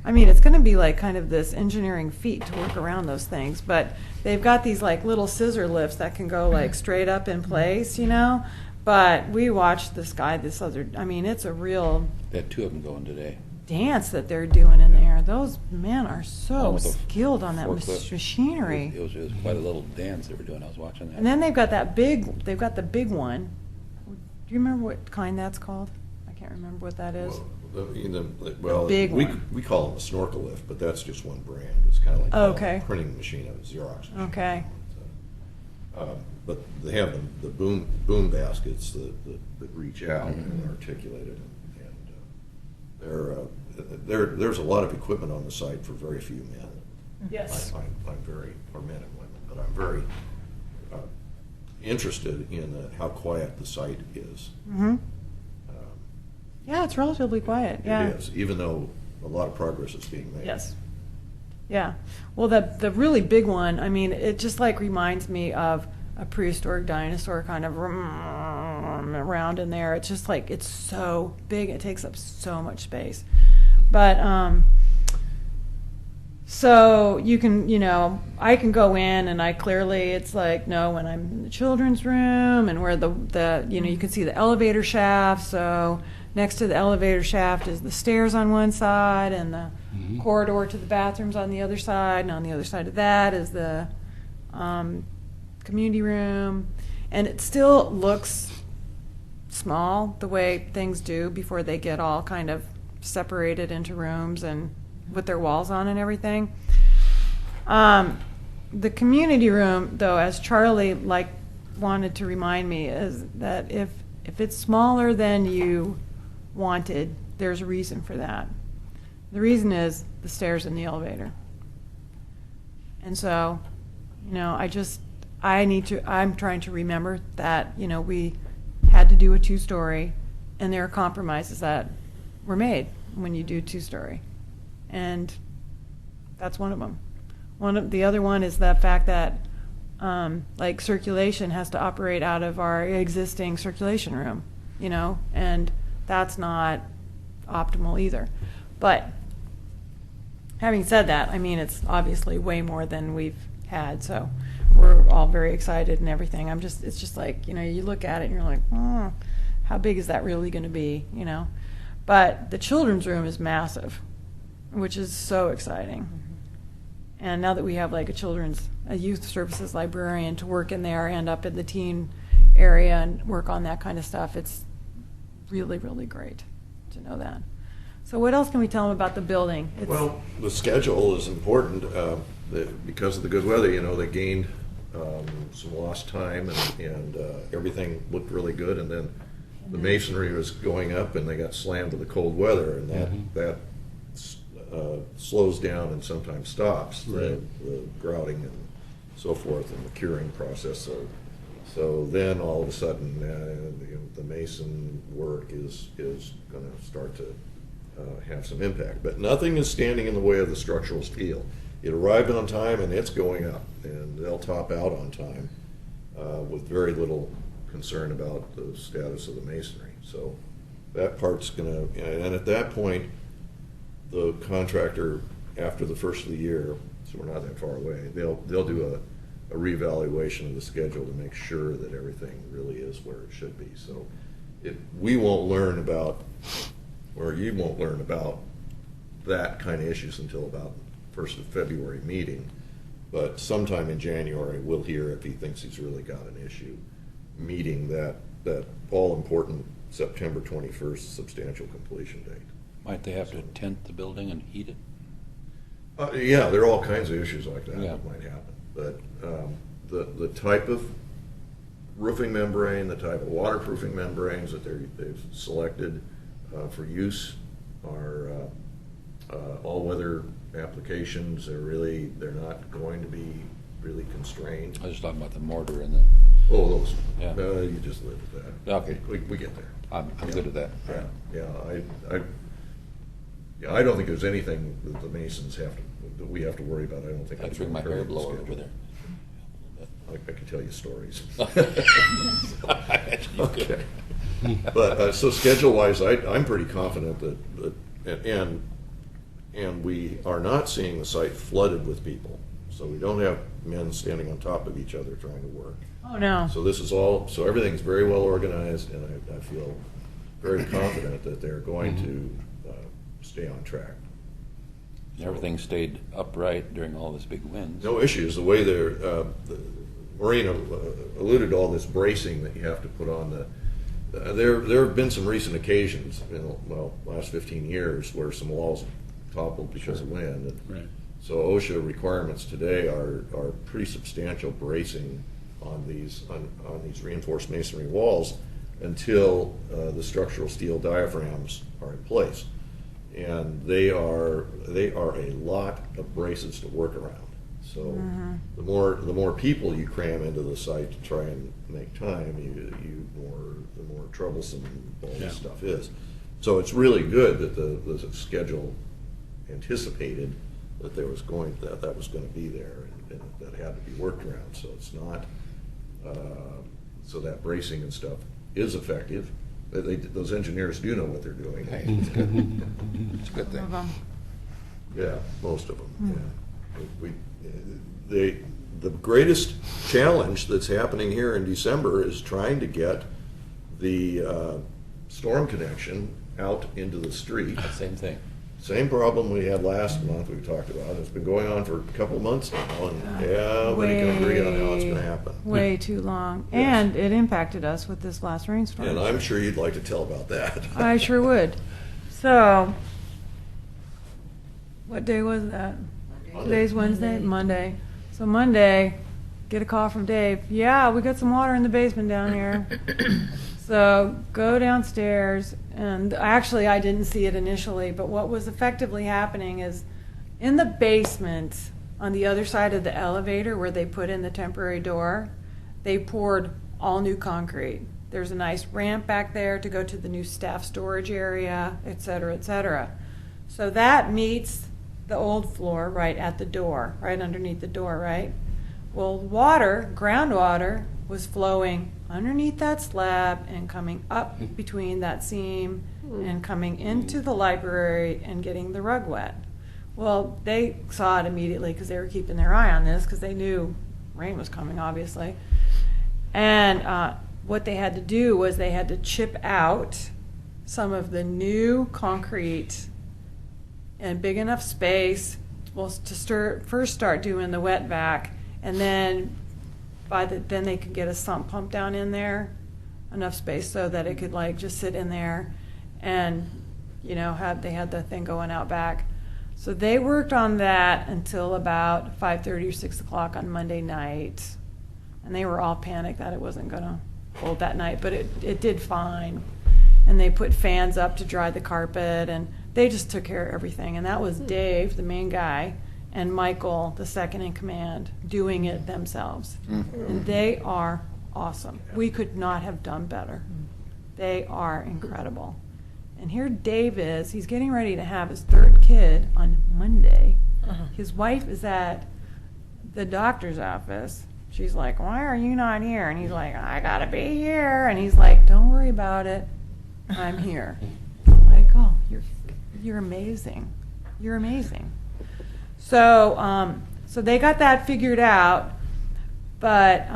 I mean, it's going to be like kind of this engineering feat to work around those things, but they've got these like little scissor lifts that can go like straight up in place, But we watched this guy, it's a real They had 2 of them going today. dance that they're doing in there. Those men are so One with a skilled on that forklift. machinery. It was quite a little dance they were doing. I was watching that. And then they've got the big one. Do you remember what kind that's called? I can't remember what that is. Well, big one. we call it a snorkel lift, but that's just one brand. It's kind of like Okay. a printing machine of Xerox. Okay. But they have the boom baskets that reach out and are articulated, and there's a lot of equipment on the site for very few men. Yes. I'm very, or men and women, but I'm very interested in how quiet the site is. Mm-hmm. Yeah, it's relatively quiet. Yeah. It is, even though a lot of progress is being made. Yes. Yeah. Well, the really big one, it just reminds me of a prehistoric dinosaur kind of around in there. It's just it's so big. It takes up so much space. But, so you can, I can go in and it's no, when I'm in the children's room and where the you can see the elevator shaft. So next to the elevator shaft is the stairs on one side and the corridor to the bathrooms on the other side. And on the other side of that is the community room. And it still looks small, the way things do before they get all kind of separated into rooms and with their walls on and everything. The community room, though, as Charlie wanted to remind me, is that if it's smaller than you wanted, there's a reason for that. The reason is the stairs and the elevator. And so, I'm trying to remember that, we had to do a 2-story, and there are compromises that were made when you do 2-story. And that's one of them. The other one is the fact that, circulation has to operate out of our existing circulation room, and that's not optimal either. But having said that, it's obviously way more than we've had, so we're all very excited and everything. It's just like, you look at it and you're like, oh, how big is that really going to be, But the children's room is massive, which is so exciting. And now that we have a youth services librarian to work in there and up in the teen area and work on that kind of stuff, it's really, really great to know that. So what else can we tell them about the building? Well, the schedule is important. Because of the good weather, they gained some lost time, and everything looked really good. And then the masonry was going up, and they got slammed to the cold weather, and that slows down and sometimes stops the grouting and so forth, and the curing process. So then all of a sudden, the mason work is going to start to have some impact. But nothing is standing in the way of the structural steel. It arrived on time, and it's going up, and they'll top out on time with very little concern about the status of the masonry. So that part's going to, and at that point, the contractor, after the first of the year, so we're not that far away, they'll do a reevaluation of the schedule to make sure that everything really is where it should be. So we won't learn about, or you won't learn about that kind of issues until about 1st of February meeting, but sometime in January we'll hear if he thinks he's really got an issue, meeting that all-important September 21st substantial completion date. Might they have to tent the building and heat it? Yeah, there are all kinds of issues like that Yeah. that might happen, but the type of roofing membrane, the type of waterproofing membranes that they've selected for use are all-weather applications. They're not going to be really constrained. I was just talking about the mortar and the. Oh, those. Yeah. You just live with that. Okay. We get there. I'm good at that. Yeah, I don't think there's anything that the Masons that we have to worry about. I don't think. I bring my hair blower over there. I can tell you stories. Okay. But so schedule-wise, I'm pretty confident that and we are not seeing the site flooded with people. So we don't have men standing on top of each other trying to work. Oh, no. So this is all. So everything's very well organized, and I feel very confident that they're going to stay on track. Everything stayed upright during all this big winds. No issues. The way Maureen alluded to all this bracing that you have to put on there have been some recent occasions, last 15 years, where some walls toppled because of wind. And Right. so OSHA requirements today are pretty substantial bracing on these reinforced masonry walls until the structural steel diaphragms are in place. And they are a lot of braces to work around. So the more people you cram into the site to try and make time, the more troublesome all this stuff is. So it's really good that the schedule anticipated that that was going to be there, and that had to be worked around. So it's not so that bracing and stuff is effective. Those engineers do know what they're doing. Hey, it's good. It's a good Some of thing. them. Yeah, most of them. Yeah. The greatest challenge that's happening here in December is trying to get the storm connection out into the street. Same thing. Same problem we had last month, we talked about. It's been going on for a couple of months now, and nobody can agree on how it's gonna happen. Way too long. Yes. And it impacted us with this last rainstorm. And I'm sure you'd like to tell about that. I sure would. So, what day was that? Today's Wednesday? Monday. So Monday, get a call from Dave. Yeah, we got some water in the basement down here. So go downstairs, and actually I didn't see it initially, but what was effectively happening is in the basement on the other side of the elevator where they put in the temporary door, they poured all new concrete. There's a nice ramp back there to go to the new staff storage area, et cetera, et cetera. So that meets the old floor right at the door, right underneath the door, right? Well, water, groundwater, was flowing underneath that slab and coming up between that seam and coming into the library and getting the rug wet. Well, they saw it immediately because they were keeping their eye on this because they knew rain was coming, obviously. And what they had to do was they had to chip out some of the new concrete in big enough space, well, to first start doing the wet vac, and then then they could get a sump pump down in there, enough space so that it could like just sit in there, and they had the thing going out back. So they worked on that until about 5:30 or 6 o'clock on Monday night, and they were all panicked that it wasn't going to hold that night, but it did fine. And they put fans up to dry the carpet, and they just took care of everything. And that was Dave, the main guy, and Michael, the second in command, doing it themselves. And they are awesome. We could not have done better. They are incredible. And here Dave is. He's getting ready to have his third kid on Monday. His wife is at the doctor's office. She's like, why are you not here? And he's like, I gotta be here. And he's like, don't worry about it. I'm here. I'm like, oh, you're amazing. You're amazing. So, so they got that figured out, but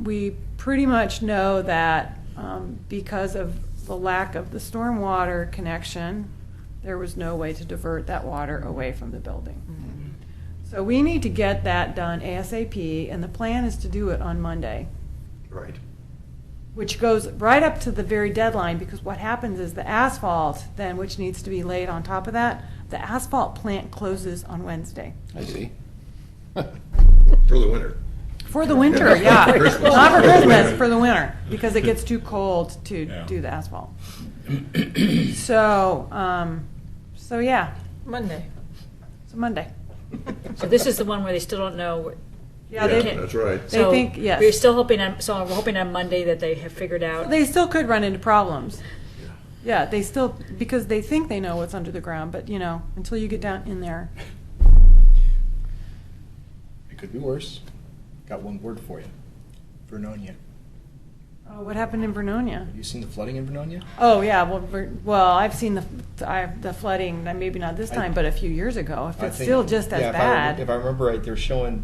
we pretty much know that because of the lack of the stormwater connection, there was no way to divert that water away from the building. So we need to get that done ASAP, and the plan is to do it on Monday. Right. Which goes right up to the very deadline, because what happens is the asphalt then, which needs to be laid on top of that, the asphalt plant closes on Wednesday. I see. For the winter. For the winter, yeah. For Christmas. Not for Christmas, for the winter, because it gets too cold to Yeah. do the asphalt. So yeah, Monday. so Monday. So this is the one where they still don't know. Yeah, Yeah, they, that's right. They think, yes. We're still hoping so we're hoping on Monday that they have figured out. they still could run into problems. Yeah, they still, because they think they know what's under the ground, but until you get down in there. It could be worse. Got one word for you. Vernonia. Oh, what happened in Vernonia? Have you seen the flooding in Vernonia? Oh yeah, well I've seen the flooding. Maybe not this time, but a few years ago. If I it's think- still just as yeah, bad. If I remember right, they're showing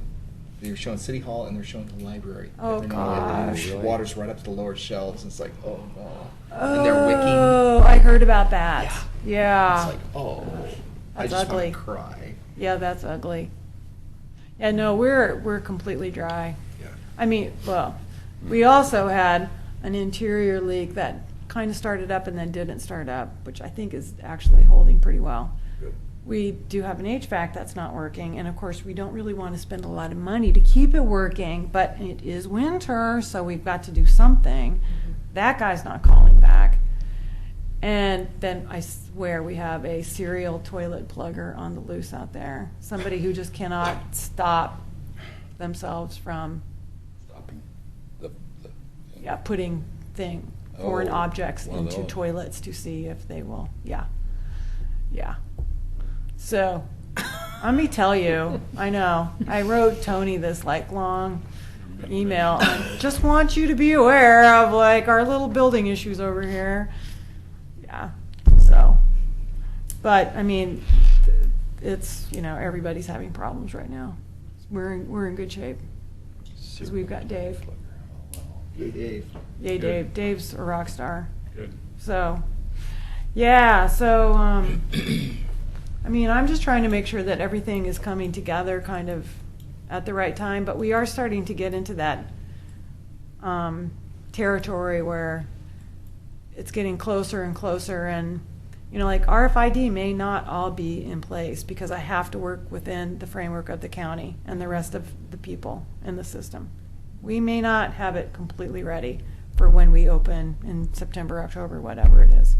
City Hall and they're showing the library. Oh, Vernonia. gosh. The water's right up to the lower shelves. It's like, oh no. And they're wicking. Oh, I heard about that. Yeah. It's like, oh. I That's just ugly. want to cry. Yeah, that's ugly. Yeah, no, we're completely dry. Yeah. I mean, well, we also had an interior leak that kind of started up and then didn't start up, which I think is actually holding pretty well. Good. We do have an HVAC that's not working, and of course, we don't really want to spend a lot of money to keep it working, but it is winter, so we've got to do something. That guy's not calling back. And then I swear we have a serial toilet plugger on the loose out there. Somebody who just cannot stop themselves from Stopping putting foreign Oh, objects one of into those. toilets to see if they will, yeah. So, let me tell you, I know, I wrote Tony this long email, just want you to be aware of our little building issues over here. Yeah, so, but, I mean, it's, everybody's having problems right now. We're in good shape, because we've got Dave. Hey, Dave. Yay, Dave. Dave's a rock star. Good. So, yeah, so I mean, I'm just trying to make sure that everything is coming together kind of at the right time, but we are starting to get into that territory where it's getting closer and closer, and like RFID may not all be in place because I have to work within the framework of the county and the rest of the people in the system. We may not have it completely ready for when we open in September, October, whatever it is.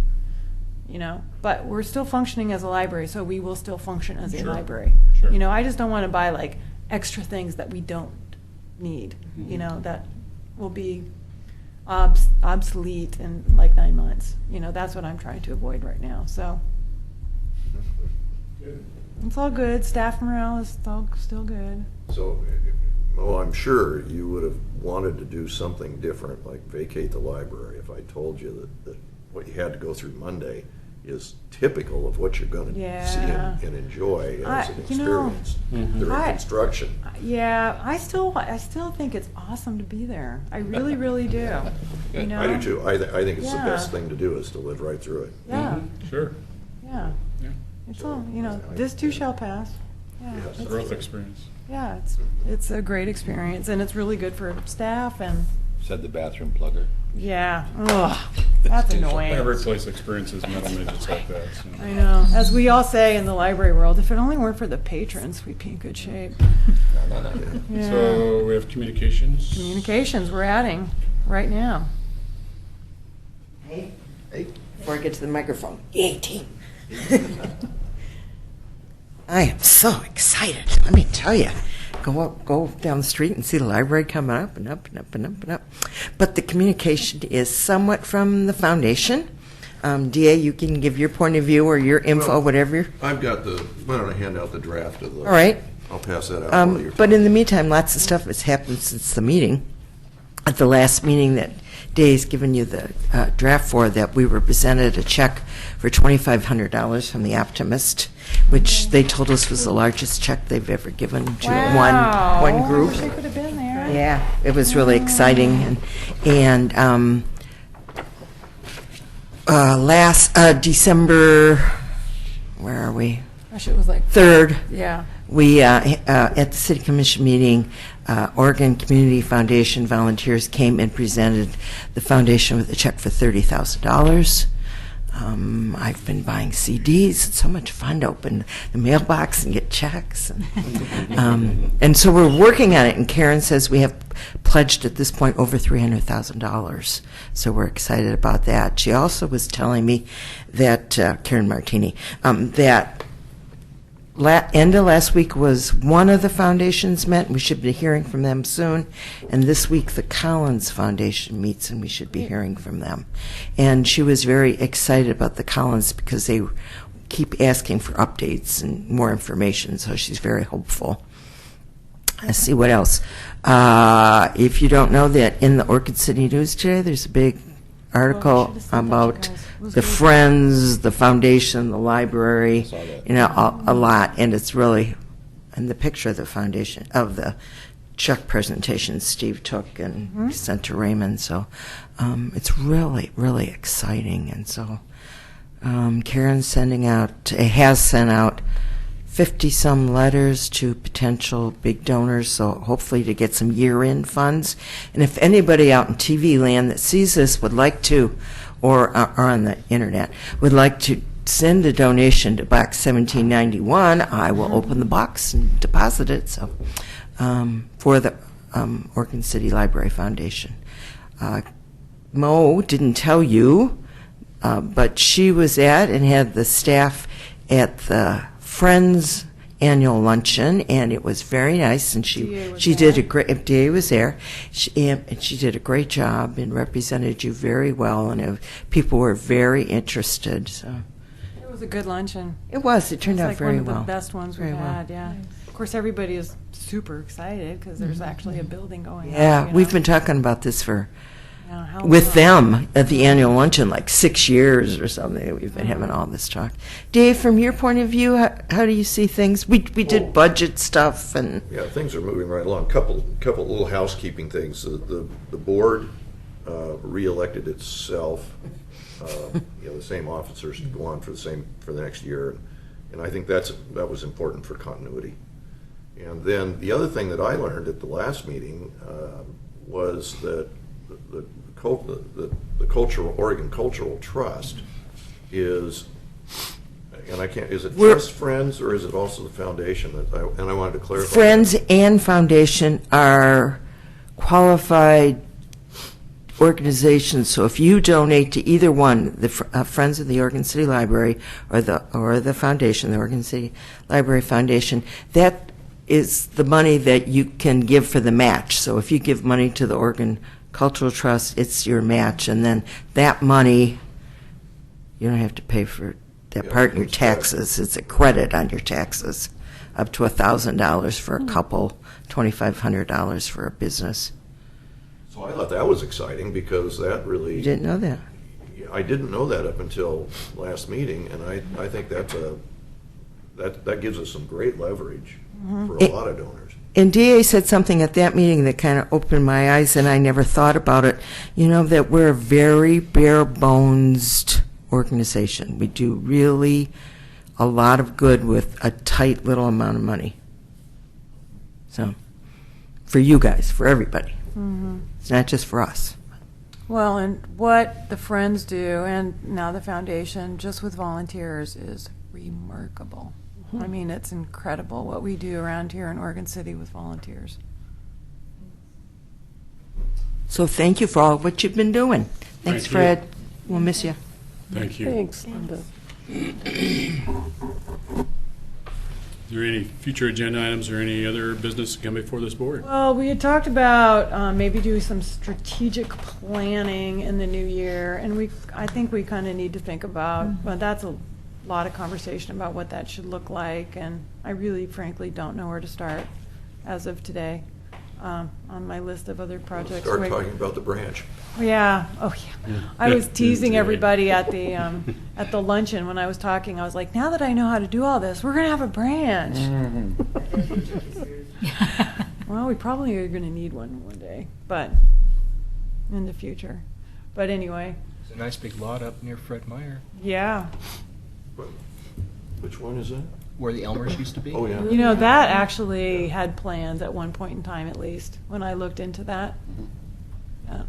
But we're still functioning as a library, so we will still function as a Sure. library. Sure. I just don't want to buy like extra things that we don't need, that will be obsolete in like 9 months. That's what I'm trying to avoid right now, so. It's all good. Staff morale is still good. So, I'm sure you would have wanted to do something different, like vacate the library, if I told you that what you had to go through Monday is typical of what you're going to Yeah. see and enjoy as an experience during I- construction. Yeah, I still think it's awesome to be there. I really, really do. I do too. I think it's the Yeah. best thing to do is to live right through it. Yeah, Sure. yeah. Yeah. It's all, this too shall pass. Yeah, Yes. it's- Growth experience. yeah, it's a great experience, and it's really good for staff, and Said the bathroom plugger. yeah, ugh, that's annoying. Every place experiences metal midgets like that. So. I know. As we all say in the library world, if it only weren't for the patrons, we'd be in good shape. Yeah. So we have communications. Communications, we're adding right now. Hey, before I get to the microphone, yay, team. I am so excited. Let me tell you. Go down the street and see the library coming up and up and up and up and up. But the communication is somewhat from the foundation. DA, you can give your point of view or your info, Well, whatever. I've got why don't I hand out the draft of the. All right. I'll pass that out while you're But in the meantime, lots of stuff has happened since the meeting. At the last meeting that Dave's given you the draft for, that we were presented a check for $2,500 from the Optimist, which they told us was the largest check they've ever given to Wow. one group. I wish I could have been there. Yeah, it was really exciting. And last December, where are we? Gosh, it was like 3rd. Yeah. We, at the City Commission meeting, Oregon Community Foundation volunteers came and presented the foundation with a check for $30,000. I've been buying CDs. It's so much fun to open the mailbox and get checks. And so we're working on it, and Karen says we have pledged at this point over $300,000. So we're excited about that. She also was telling me that, Karen Martini, that end of last week was one of the foundations met. We should be hearing from them soon. And this week the Collins Foundation meets, and we should be hearing from them. And she was very excited about the Collins because they keep asking for updates and more information, so she's very hopeful. Let's see what else. If you don't know that in the Orchid City News today, there's a big article should've sent that to about you guys. It was the good. Friends, the foundation, the library, saw that. a lot, and it's really, and the picture of the foundation, of the check presentation Steve took and sent to Raymond, so it's really, really exciting, and so Karen's has sent out 50-some letters to potential big donors, so hopefully to get some year-end funds. And if anybody out in TV land that sees this would like to, or on the internet, would like to send a donation to Box 1791, I will open the box and deposit it. So for the Oregon City Library Foundation. Mo didn't tell you, but she was at and had the staff at the Friends annual luncheon, and it was very nice. And DA was she did there. a great. DA was there, and she did a great job and represented you very well. And people were very interested. So It was a good luncheon. it was. It turned It's out like very one of well. the best ones we've Very well. had, yeah. Of course, everybody is super excited because there's actually a building going on. Yeah, you know? we've been talking about this for Yeah, how with long? them at the annual luncheon, like 6 years or something. We've been having all this talk. Dave, from your point of view, how do you see things? We did budget stuff and Yeah, things are moving right along. Couple little housekeeping things. The board re-elected itself. The same officers go on for the next year, And I think that was important for continuity. And then the other thing that I learned at the last meeting was that the cultural Oregon Cultural Trust is, and I can't, is it just Friends or is it also the foundation? And I wanted to clarify. Friends and Foundation are qualified organizations, so if you donate to either one, the Friends of the Oregon City Library or the foundation, the Oregon City Library Foundation, that is the money that you can give for the match. So if you give money to the Oregon Cultural Trust, it's your match, and then that money, you don't have to pay for that part in your taxes. It's a credit on your taxes, up to $1,000 for a couple, $2,500 for a business. So I thought that was exciting because that really... You didn't know that? I didn't know that up until last meeting, and I think that gives us some great leverage for a lot of donors. And DA said something at that meeting that kind of opened my eyes, and I never thought about it. You know, that we're a very bare-bones organization. We do really a lot of good with a tight little amount of money. So, for you guys, for everybody. It's not just for us. Well, and what the Friends do, and now the Foundation, just with volunteers, is remarkable. I mean, it's incredible what we do around here in Oregon City with volunteers. So thank you for all what you've been doing. Thanks, Thank you. Fred. We'll miss you. Thank you. Thanks, Linda. Is there any future agenda items or any other business to come before this board? Well, we had talked about maybe doing some strategic planning in the new year, and I think we kind of need to think about, but that's a lot of conversation about what that should look like, and I really frankly don't know where to start as of today on my list of other projects. Start talking about the branch. Yeah. Oh, yeah. I was teasing everybody at the luncheon when I was talking. I was like, now that I know how to do all this, we're going to have a branch. Well, we probably are going to need one day, but in the future. But anyway, It's a nice big lot up near Fred Meyer, yeah. Which one is that? where the Elmers used to be. Oh, yeah. You know, that actually had plans at one point in time, at least, when I looked into that.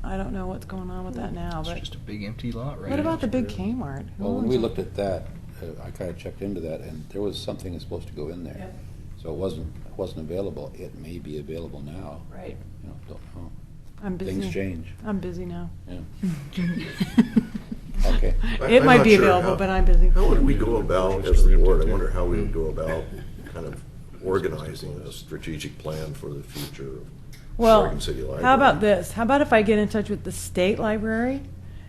I don't know what's going on with that now, It's but just a big empty lot right what about the next big to it. Kmart? Who Well, when owns we it? looked at that, I kind of checked into that, and there was something that's supposed to go in there. Yep. So it wasn't available. It may be available now. Right. You know, don't know. I'm busy. Things change. I'm busy now. Yeah. Okay. It I'm might not be sure available, how- but I'm busy. How would we go about, as the board, I wonder how we would go about kind of organizing a strategic plan for the future of Well, Oregon City Library? how about this? How about if I get in touch with the state library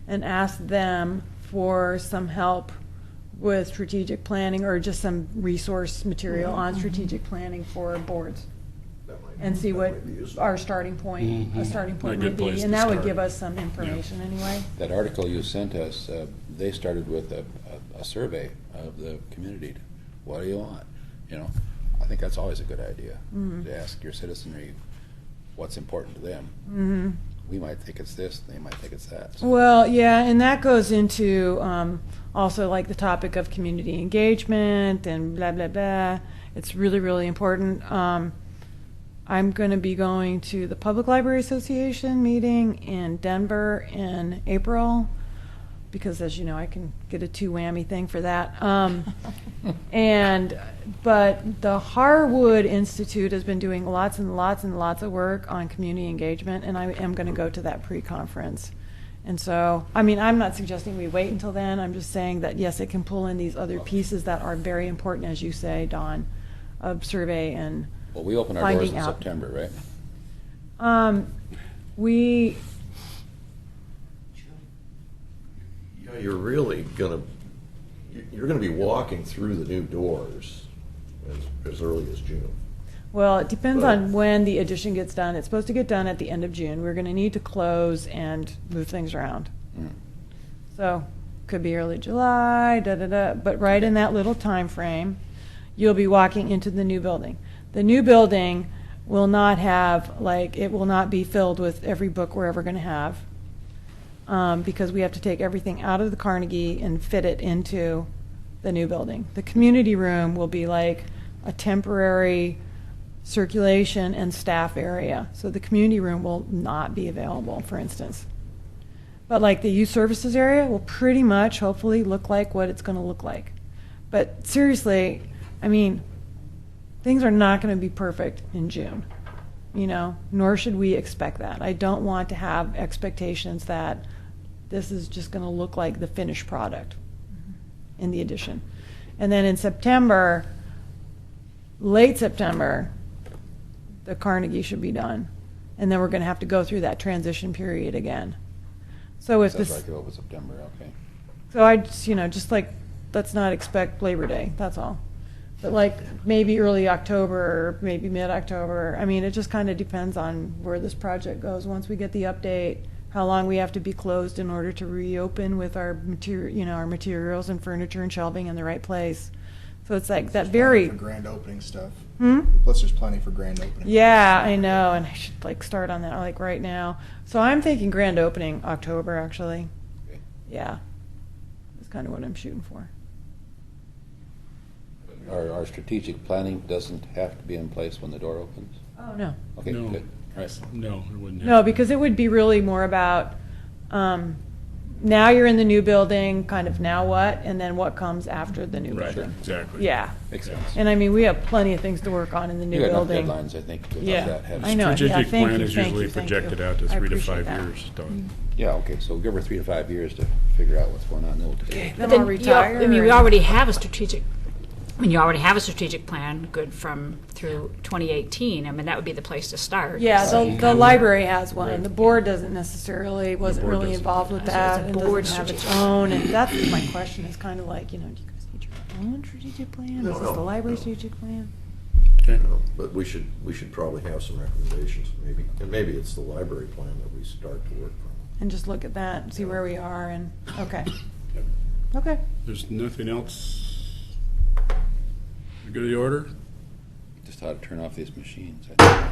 and ask them for some help with strategic planning or just some resource material on strategic planning for boards? That might- And see that what might be useful. our starting point, Mhm. a starting point A good might be. place And to that would start. give us some information anyway. That article you sent us, they started with a survey of the community. What do you want? You know, I think that's always a good idea, to ask your citizenry what's important to them. Mm-hmm. We might think it's this, they might think it's that. So Well, yeah, and that goes into also like the topic of community engagement and blah, blah, blah. It's really, really important. I'm going to be going to the Public Library Association meeting in Denver in April because, as you know, I can get a two-whammy thing for that. But the Harwood Institute has been doing lots and lots and lots of work on community engagement, and I am going to go to that pre-conference. And so, I mean, I'm not suggesting we wait until then. I'm just saying that, yes, it can pull in these other pieces that are very important, as you say, Dawn, of survey and Well, we open our doors finding in out. September, right? We, Yeah, you're really gonna be walking through the new doors as early as June. well, it depends But- on when the addition gets done. It's supposed to get done at the end of June. We're going to need to close and move things around. Mm. So, could be early July, but right in that little time frame, you'll be walking into the new building. The new building will not have, it will not be filled with every book we're ever going to have, because we have to take everything out of the Carnegie and fit it into the new building. The community room will be like a temporary circulation and staff area. So the community room will not be available, for instance. But like the youth services area will pretty much, hopefully, look like what it's going to look like. But seriously, I mean, things are not going to be perfect in June, you know, nor should we expect that. I don't want to have expectations that this is just going to look like the finished product in the addition. And then in September, late September, the Carnegie should be done. And then we're going to have to go through that transition period again. So if Sounds this, like over September, okay. so I just, you know, just like, let's not expect Labor Day, that's all. But like maybe early October or maybe mid-October. I mean, it just kind of depends on where this project goes. Once we get the update, how long we have to be closed in order to reopen with our material, you know, our materials and furniture and shelving in the right place. So it's like that There's very, plenty for grand opening stuff. hmm? Plus, there's plenty for grand opening. Yeah, I know, and I should like start on that like right now. So I'm thinking grand opening October, actually. Okay. Yeah, that's kind of what I'm shooting for. Our strategic planning doesn't have to be in place when the door opens? Oh no, Okay, No. good. All right. No, it wouldn't have. no, because it would be really more about now you're in the new building, kind of now what, and then what comes after the new Right, building. exactly. Yeah, Makes sense. and I mean we have plenty of things to work on in the new You got enough building. deadlines, I think, without Yeah, that having. I know. Yeah, Strategic thank plan you, is thank usually you, thank projected you. out to I 3 to appreciate 5 that. years. Dawn. Yeah, okay, so give her 3 to 5 years to figure out what's going on. Then we'll take it. Then But I'll then retire. I mean, we and- already have a strategic. I mean, you already have a strategic plan, good from through 2018. I mean, that would be the place to start. Yeah, So- the library has one. Right. The board doesn't necessarily, wasn't board really doesn't. involved with So that, it's a and board doesn't have its strategic. own, and that's my question, is kind of like, you know, do you guys need your own strategic plan? No, Is this the no, library no. strategic plan? Okay. But we should probably have some recommendations, maybe, and maybe it's the library plan that we start to work from. And just look at that, and see where we are, and, okay. Yep. Okay. There's nothing else. Good of the order? Just how to turn off these machines. I think.